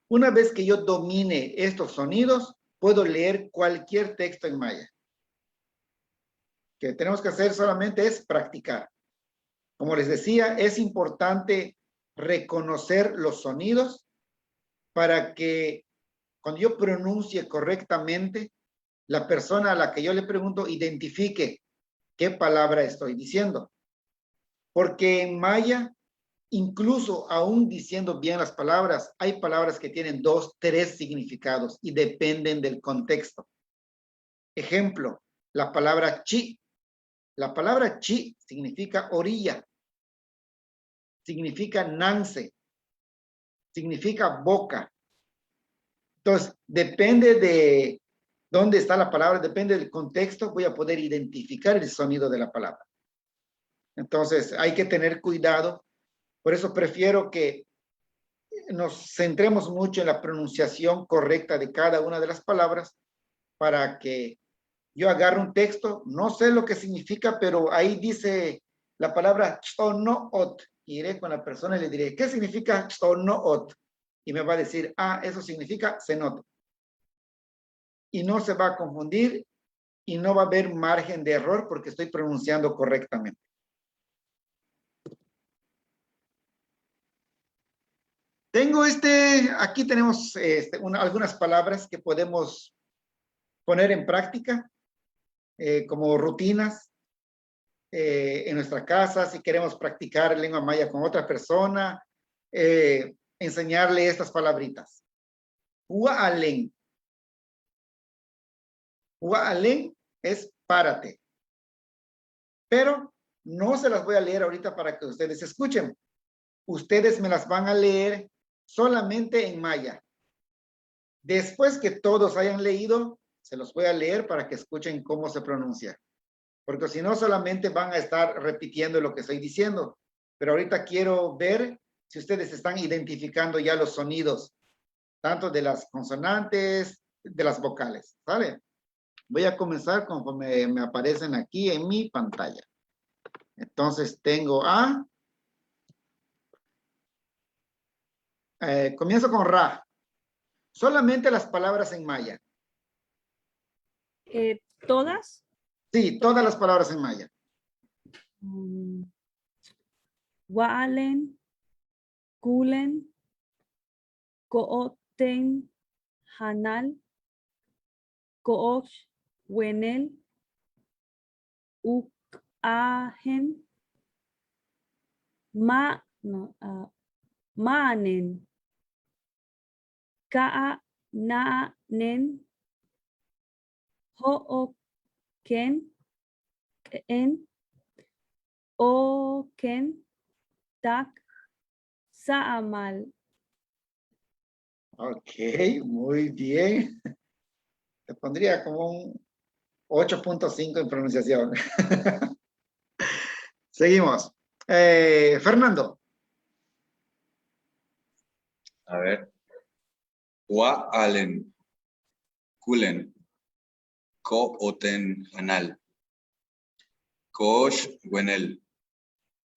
Una vez que yo domine estos sonidos, puedo leer cualquier texto en maya. Lo que tenemos que hacer solamente es practicar. Como les decía, es importante reconocer los sonidos para que cuando yo pronuncie correctamente, la persona a la que yo le pregunto identifique qué palabra estoy diciendo. Porque en maya, incluso aún diciendo bien las palabras, hay palabras que tienen 2, 3 significados y dependen del contexto. Ejemplo, la palabra chi. La palabra chi significa orilla, significa nance, significa boca. Entonces, depende de dónde está la palabra, depende del contexto, voy a poder identificar el sonido de la palabra. Entonces, hay que tener cuidado. Por eso prefiero que nos centremos mucho en la pronunciación correcta de cada una de las palabras para que yo agarre un texto, no sé lo que significa, pero ahí dice la palabra chonoot. Iré con la persona y le diré, ¿qué significa chonoot? Y me va a decir, eso significa cenote. Y no se va a confundir y no va a haber margen de error porque estoy pronunciando correctamente. Tengo aquí tenemos algunas palabras que podemos poner en práctica como rutinas en nuestra casa, si queremos practicar lengua maya con otra persona, enseñarle estas palabritas. Hua'alen. Hua'alen es párate. Pero no se las voy a leer ahorita para que ustedes escuchen. Ustedes me las van a leer solamente en maya. Después que todos hayan leído, se los voy a leer para que escuchen cómo se pronuncia. Porque si no, solamente van a estar repitiendo lo que estoy diciendo. Pero ahorita quiero ver si ustedes están identificando ya los sonidos, tanto de las consonantes, de las vocales. ¿Vale? Voy a comenzar conforme me aparecen aquí en mi pantalla. Entonces tengo A. Comienzo con Ra. Solamente las palabras en maya. ¿Todas? Sí, todas las palabras en maya. Waalen, Kulen, Kooten, Hanal, Koosh, Wenel, Ukahen, Maanen, Kaa nanen, ho'oken, en, oken, tak, sa'amal. Ok, muy bien. Te pondría como un 8.5 en pronunciación. Seguimos. Fernando. A ver. Wa Allen. Kulen. Ko Oten Hanal. Kosh Wenel.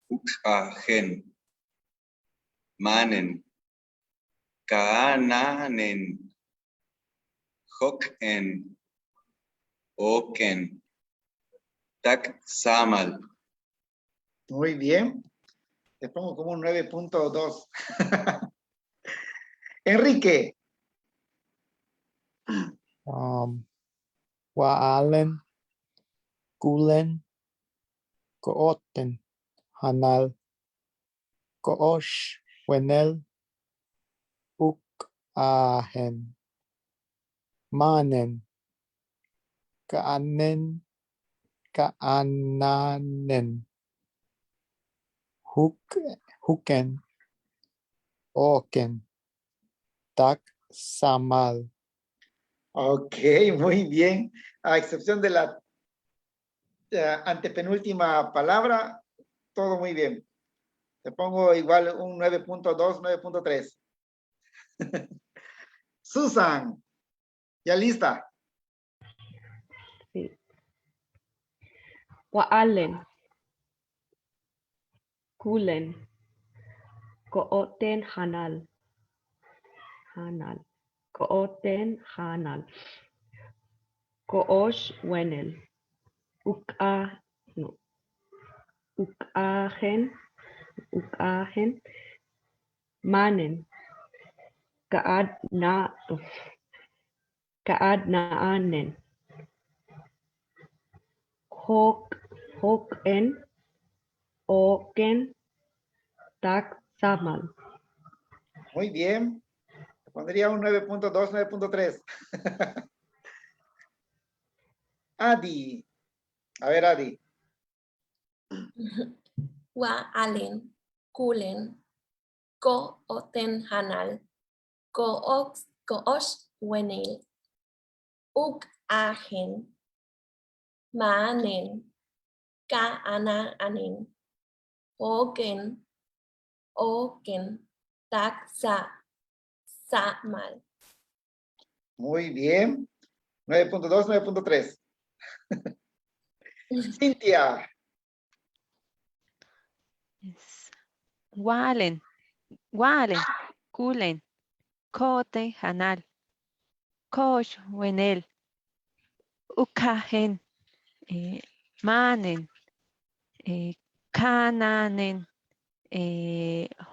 Ukhagen. Manen. Kaananen. Hoken. Oken. Tak Samal. Muy bien. Te pongo como un 9.2. Enrique. Waalen, Kulen, Kooten, Hanal, Koosh, Wenel, Ahen, Manen, Kaanen, Kaananen, Huken, Oken, Tak, Samal. Ok, muy bien. A excepción de la antepenúltima palabra, todo muy bien. Te pongo igual un 9.2, 9.3. Susan, ya lista. Sí. Waalen, Kulen, Kooten Hanal, Kooten Hanal, Koosh Wenel, Ukahen, Manen, Kaadnaanen, Hoken, Oken, Tak Samal. Muy bien. Te pondría un 9.2, 9.3. Adi. A ver, Adi. Wa Allen, Kulen, Ko Oten Hanal, Koosh Wenel, Uk Ahen, Maanen, Kaanaanen, Oken, Tak Samal. Muy bien. 9.2, 9.3. Cintia. Yes. Waalen, Kulen, Kote, Hanal, Kosh, Wenel, Ukahen, Manen, Kananen,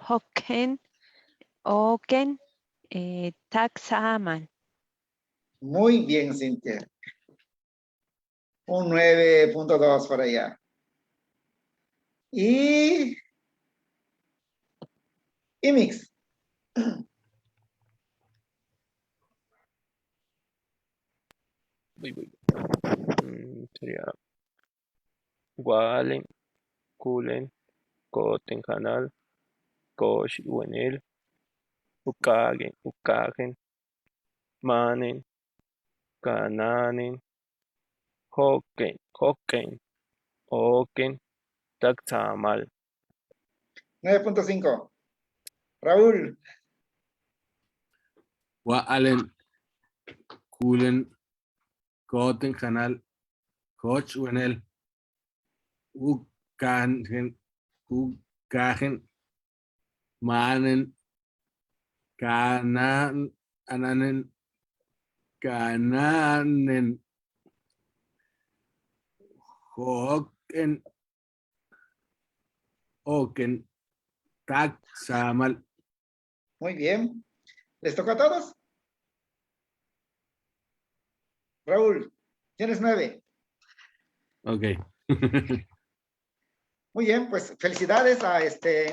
Hoken, Oken, Taxaman. Muy bien, Cintia. Un 9.2 por allá. Y Mix. Voy. Sería Waalen, Kulen, Koten Hanal, Kosh Wenel, Ukagen, Manen, Kananen, Hoken, Oken, Taxamal. 9.5. Raúl. Waalen, Kulen, Kooten Hanal, Koch Wenel, Ukagen, Manen, Kananen, Hoken, Oken, Tak Samal. Muy bien. ¿Les toca a todos? Raúl, tienes 9. Ok. Muy bien, pues felicidades a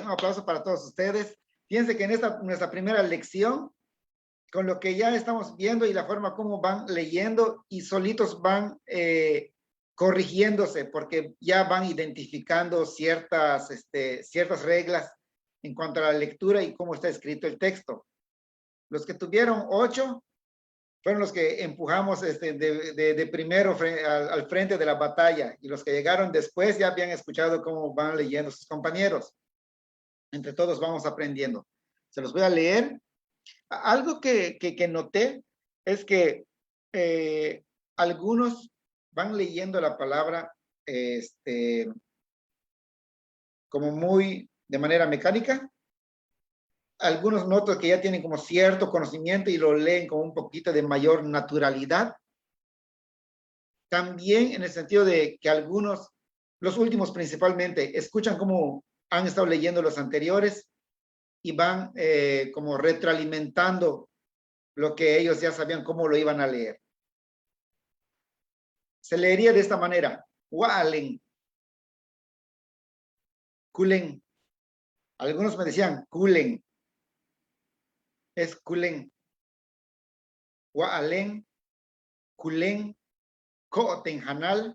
un aplauso para todos ustedes. Fíjense que en nuestra primera lección con lo que ya estamos viendo y la forma como van leyendo y solitos van corrigiéndose porque ya van identificando ciertas reglas en cuanto a la lectura y cómo está escrito el texto. Los que tuvieron 8 fueron los que empujamos de primero al frente de la batalla, y los que llegaron después ya habían escuchado cómo van leyendo sus compañeros. Entre todos vamos aprendiendo. Se los voy a leer. Algo que noté es que algunos van leyendo la palabra como muy de manera mecánica. Algunos noto que ya tienen como cierto conocimiento y lo leen con un poquito de mayor naturalidad. También en el sentido de que algunos, los últimos principalmente, escuchan cómo han estado leyendo los anteriores y van como retroalimentando lo que ellos ya sabían cómo lo iban a leer. Se leería de esta manera: Wa'alen, Kulen. Algunos me decían Kulen. Es Kulen. Wa'alen, Kulen, Ko'oten Hanal,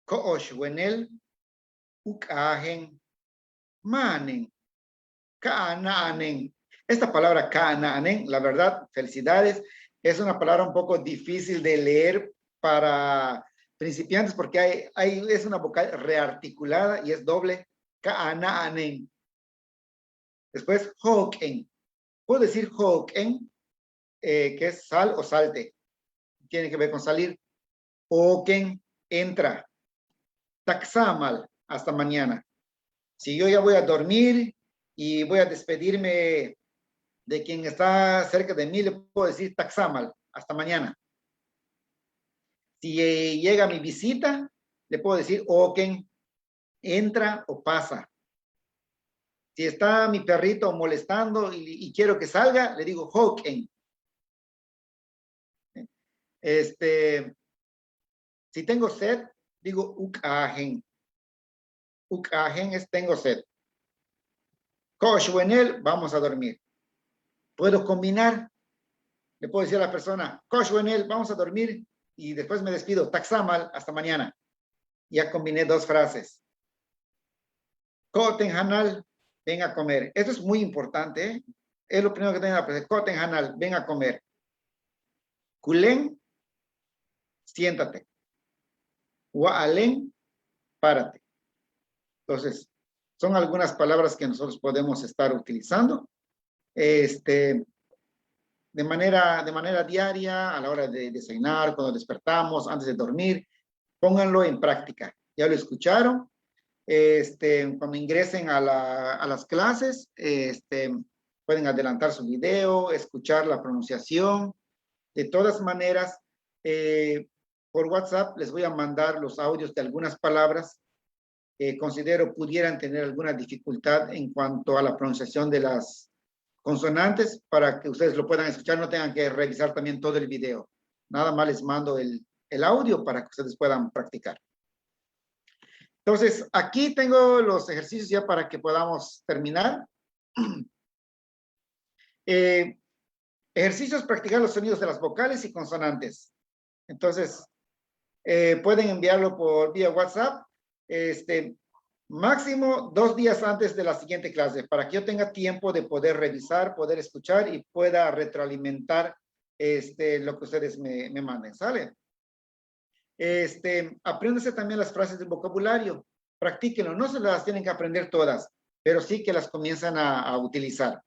Ko'oshwenel, Uk'ahen, Manen, Ka'anaanen. Esta palabra Ka'anaanen, la verdad, felicidades, es una palabra un poco difícil de leer para principiantes porque es una vocal rearticulada y es doble. Ka'anaanen. Después, Hoken. Puedo decir Hoken, que es sal o salte. Tiene que ver con salir. Oken, entra. Taxamal, hasta mañana. Si yo ya voy a dormir y voy a despedirme de quien está cerca de mí, le puedo decir Taxamal, hasta mañana. Si llega mi visita, le puedo decir Oken, entra o pasa. Si está mi perrito molestando y quiero que salga, le digo Hoken. Si tengo sed, digo Uk'ahen. Uk'ahen es tengo sed. Koshwenel, vamos a dormir. Puedo combinar. Le puedo decir a la persona, Koshwenel, vamos a dormir, y después me despido. Taxamal, hasta mañana. Ya combiné 2 frases. Koten Hanal, ven a comer. Esto es muy importante, ¿eh? Es lo primero que tengo que aprender. Koten Hanal, ven a comer. Kulen, siéntate. Wa'alen, párate. Entonces, son algunas palabras que nosotros podemos estar utilizando de manera diaria, a la hora de desayunar, cuando despertamos, antes de dormir. Pónganlo en práctica. Ya lo escucharon. Cuando ingresen a las clases, pueden adelantar su video, escuchar la pronunciación. De todas maneras, por WhatsApp les voy a mandar los audios de algunas palabras que considero pudieran tener alguna dificultad en cuanto a la pronunciación de las consonantes, para que ustedes lo puedan escuchar, no tengan que revisar también todo el video. Nada más les mando el audio para que ustedes puedan practicar. Entonces, aquí tengo los ejercicios ya para que podamos terminar. Ejercicios: practicar los sonidos de las vocales y consonantes. Entonces, pueden enviarlo por vía WhatsApp. Máximo 2 días antes de la siguiente clase, para que yo tenga tiempo de poder revisar, poder escuchar y pueda retroalimentar lo que ustedes me manden. ¿Sale? Apréndanse también las frases del vocabulario. Practíquenlo. No se las tienen que aprender todas, pero sí que las comienzan a utilizar.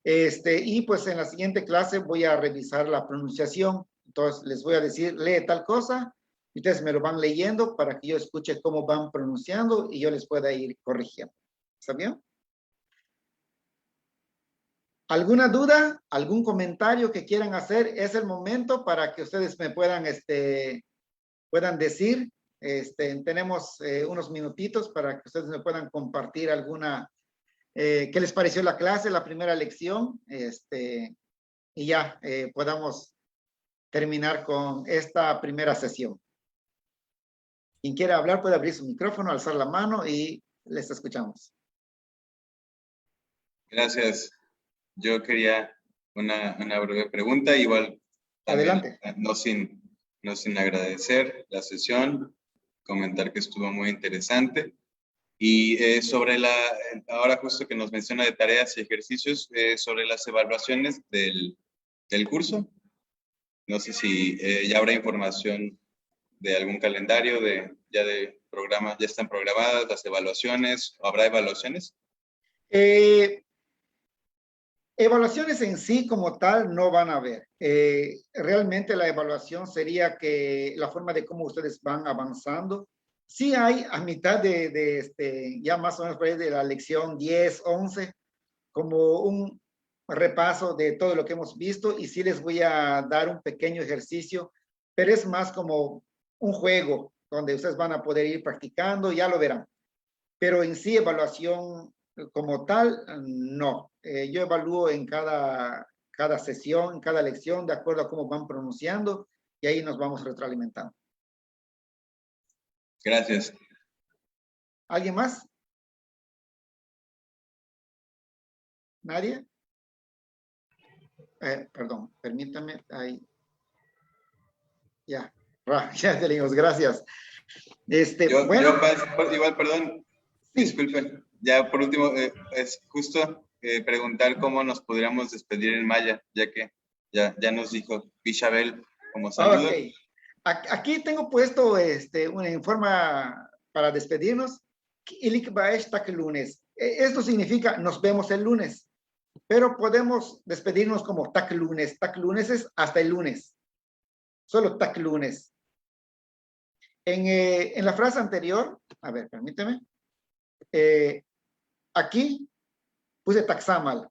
Y pues en la siguiente clase voy a revisar la pronunciación. Entonces les voy a decir, lee tal cosa, y ustedes me lo van leyendo para que yo escuche cómo van pronunciando y yo les pueda ir corrigiendo. ¿Está bien? ¿Alguna duda? ¿Algún comentario que quieran hacer? Es el momento para que ustedes me puedan decir. Tenemos unos minutitos para que ustedes me puedan compartir alguna, qué les pareció la clase, la primera lección, y ya podamos terminar con esta primera sesión. Quien quiera hablar puede abrir su micrófono, alzar la mano y les escuchamos. Gracias. Yo quería una breve pregunta, igual también, Adelante. no sin agradecer la sesión, comentar que estuvo muy interesante. Y ahora justo que nos menciona de tareas y ejercicios, sobre las evaluaciones del curso. No sé si ya habrá información de algún calendario, ya están programadas las evaluaciones, o habrá evaluaciones. Evaluaciones en sí como tal no van a haber. Realmente la evaluación sería que la forma de cómo ustedes van avanzando. Sí hay a mitad ya más o menos por ahí de la lección 10, 11, como un repaso de todo lo que hemos visto, y sí les voy a dar un pequeño ejercicio, pero es más como un juego donde ustedes van a poder ir practicando, ya lo verán. Pero en sí evaluación como tal, no. Yo evalúo en cada sesión, cada lección, de acuerdo a cómo van pronunciando, y ahí nos vamos retroalimentando. Gracias. ¿Alguien más? ¿Nadie? Perdón, permítame. Ahí. Ya, ya tenemos, gracias. Bueno. Igual, perdón, sí. Disculpen. Ya por último, es justo preguntar cómo nos podríamos despedir en maya, ya que ya nos dijo Isabel como saludo. Okay. Aquí tengo puesto en forma para despedirnos. Lunes. Esto significa nos vemos el lunes, pero podemos despedirnos como tak lunes. Tak lunes es hasta el lunes. Solo tak lunes. En la frase anterior, a ver, permíteme. Aquí puse taksamal.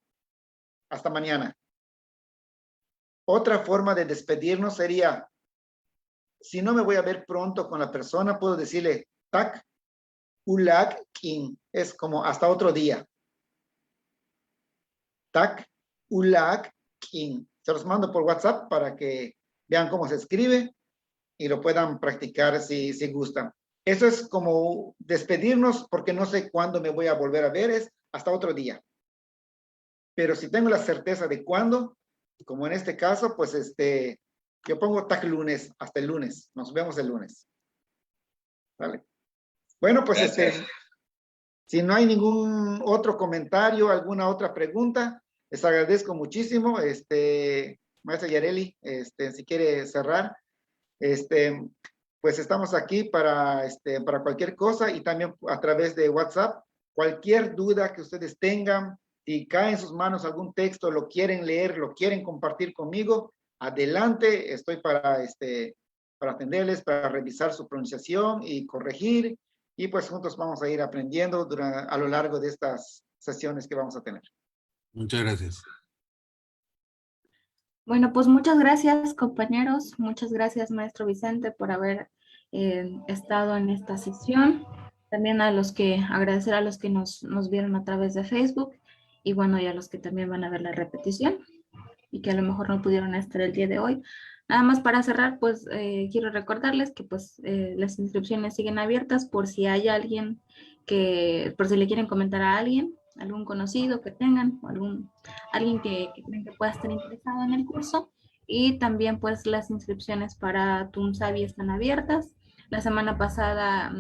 Hasta mañana. Otra forma de despedirnos sería, si no me voy a ver pronto con la persona, puedo decirle tak ulag kin. Es como hasta otro día. Tak ulag kin. Se los mando por WhatsApp para que vean cómo se escribe y lo puedan practicar si gustan. Eso es como despedirnos, porque no sé cuándo me voy a volver a ver, es hasta otro día. Pero si tengo la certeza de cuándo, como en este caso, pues yo pongo tak lunes, hasta el lunes. Nos vemos el lunes. ¿Vale? Bueno, pues si no hay ningún otro comentario, alguna otra pregunta, les agradezco muchísimo. Maestra Yareli, si quiere cerrar, pues estamos aquí para cualquier cosa, y también a través de WhatsApp. Cualquier duda que ustedes tengan, si cae en sus manos algún texto, lo quieren leer, lo quieren compartir conmigo, adelante. Estoy para atenderles, para revisar su pronunciación y corregir, y pues juntos vamos a ir aprendiendo a lo largo de estas sesiones que vamos a tener. Muchas gracias. Bueno, pues muchas gracias, compañeros. Muchas gracias, maestro Vicente, por haber estado en esta sesión. También agradecer a los que nos vieron a través de Facebook, y bueno, y a los que también van a ver la repetición y que a lo mejor no pudieron estar el día de hoy. Nada más para cerrar, pues quiero recordarles que pues las inscripciones siguen abiertas por si hay alguien por si le quieren comentar a alguien, algún conocido que tengan, o alguien que creen que pueda estar interesado en el curso. Y también pues las inscripciones para Tunsavi están abiertas. La semana pasada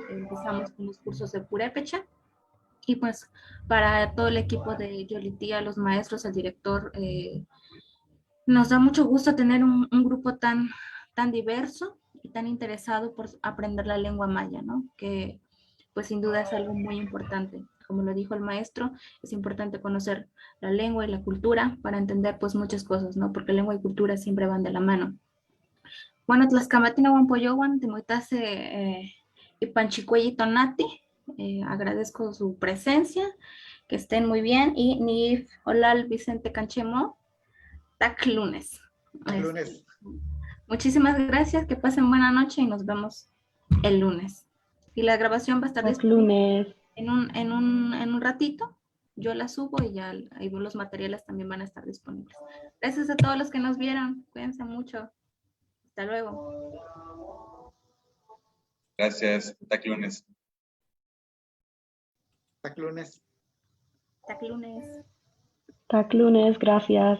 empezamos con los cursos de Purépecha, y pues para todo el equipo de Yolitía, los maestros, el director, nos da mucho gusto tener un grupo tan diverso y tan interesado por aprender la lengua maya, ¿no? Que pues sin duda es algo muy importante. Como lo dijo el maestro, es importante conocer la lengua y la cultura para entender pues muchas cosas, ¿no? Porque lengua y cultura siempre van de la mano. Bueno, Tlaxcamatina Wampoyowan, Temoitase y Panchicuelli Tonati, agradezco su presencia, que estén muy bien, y Nif Olal Vicente Canchemo, tak lunes. Lunes. Muchísimas gracias, que pasen buena noche y nos vemos el lunes. Y la grabación va a estar disponible en un ratito. Yo la subo y ya ahí los materiales también van a estar disponibles. Gracias a todos los que nos vieron. Cuídense mucho. Hasta luego. Gracias. Tak lunes. Tak lunes. Tak lunes. Tak lunes, gracias.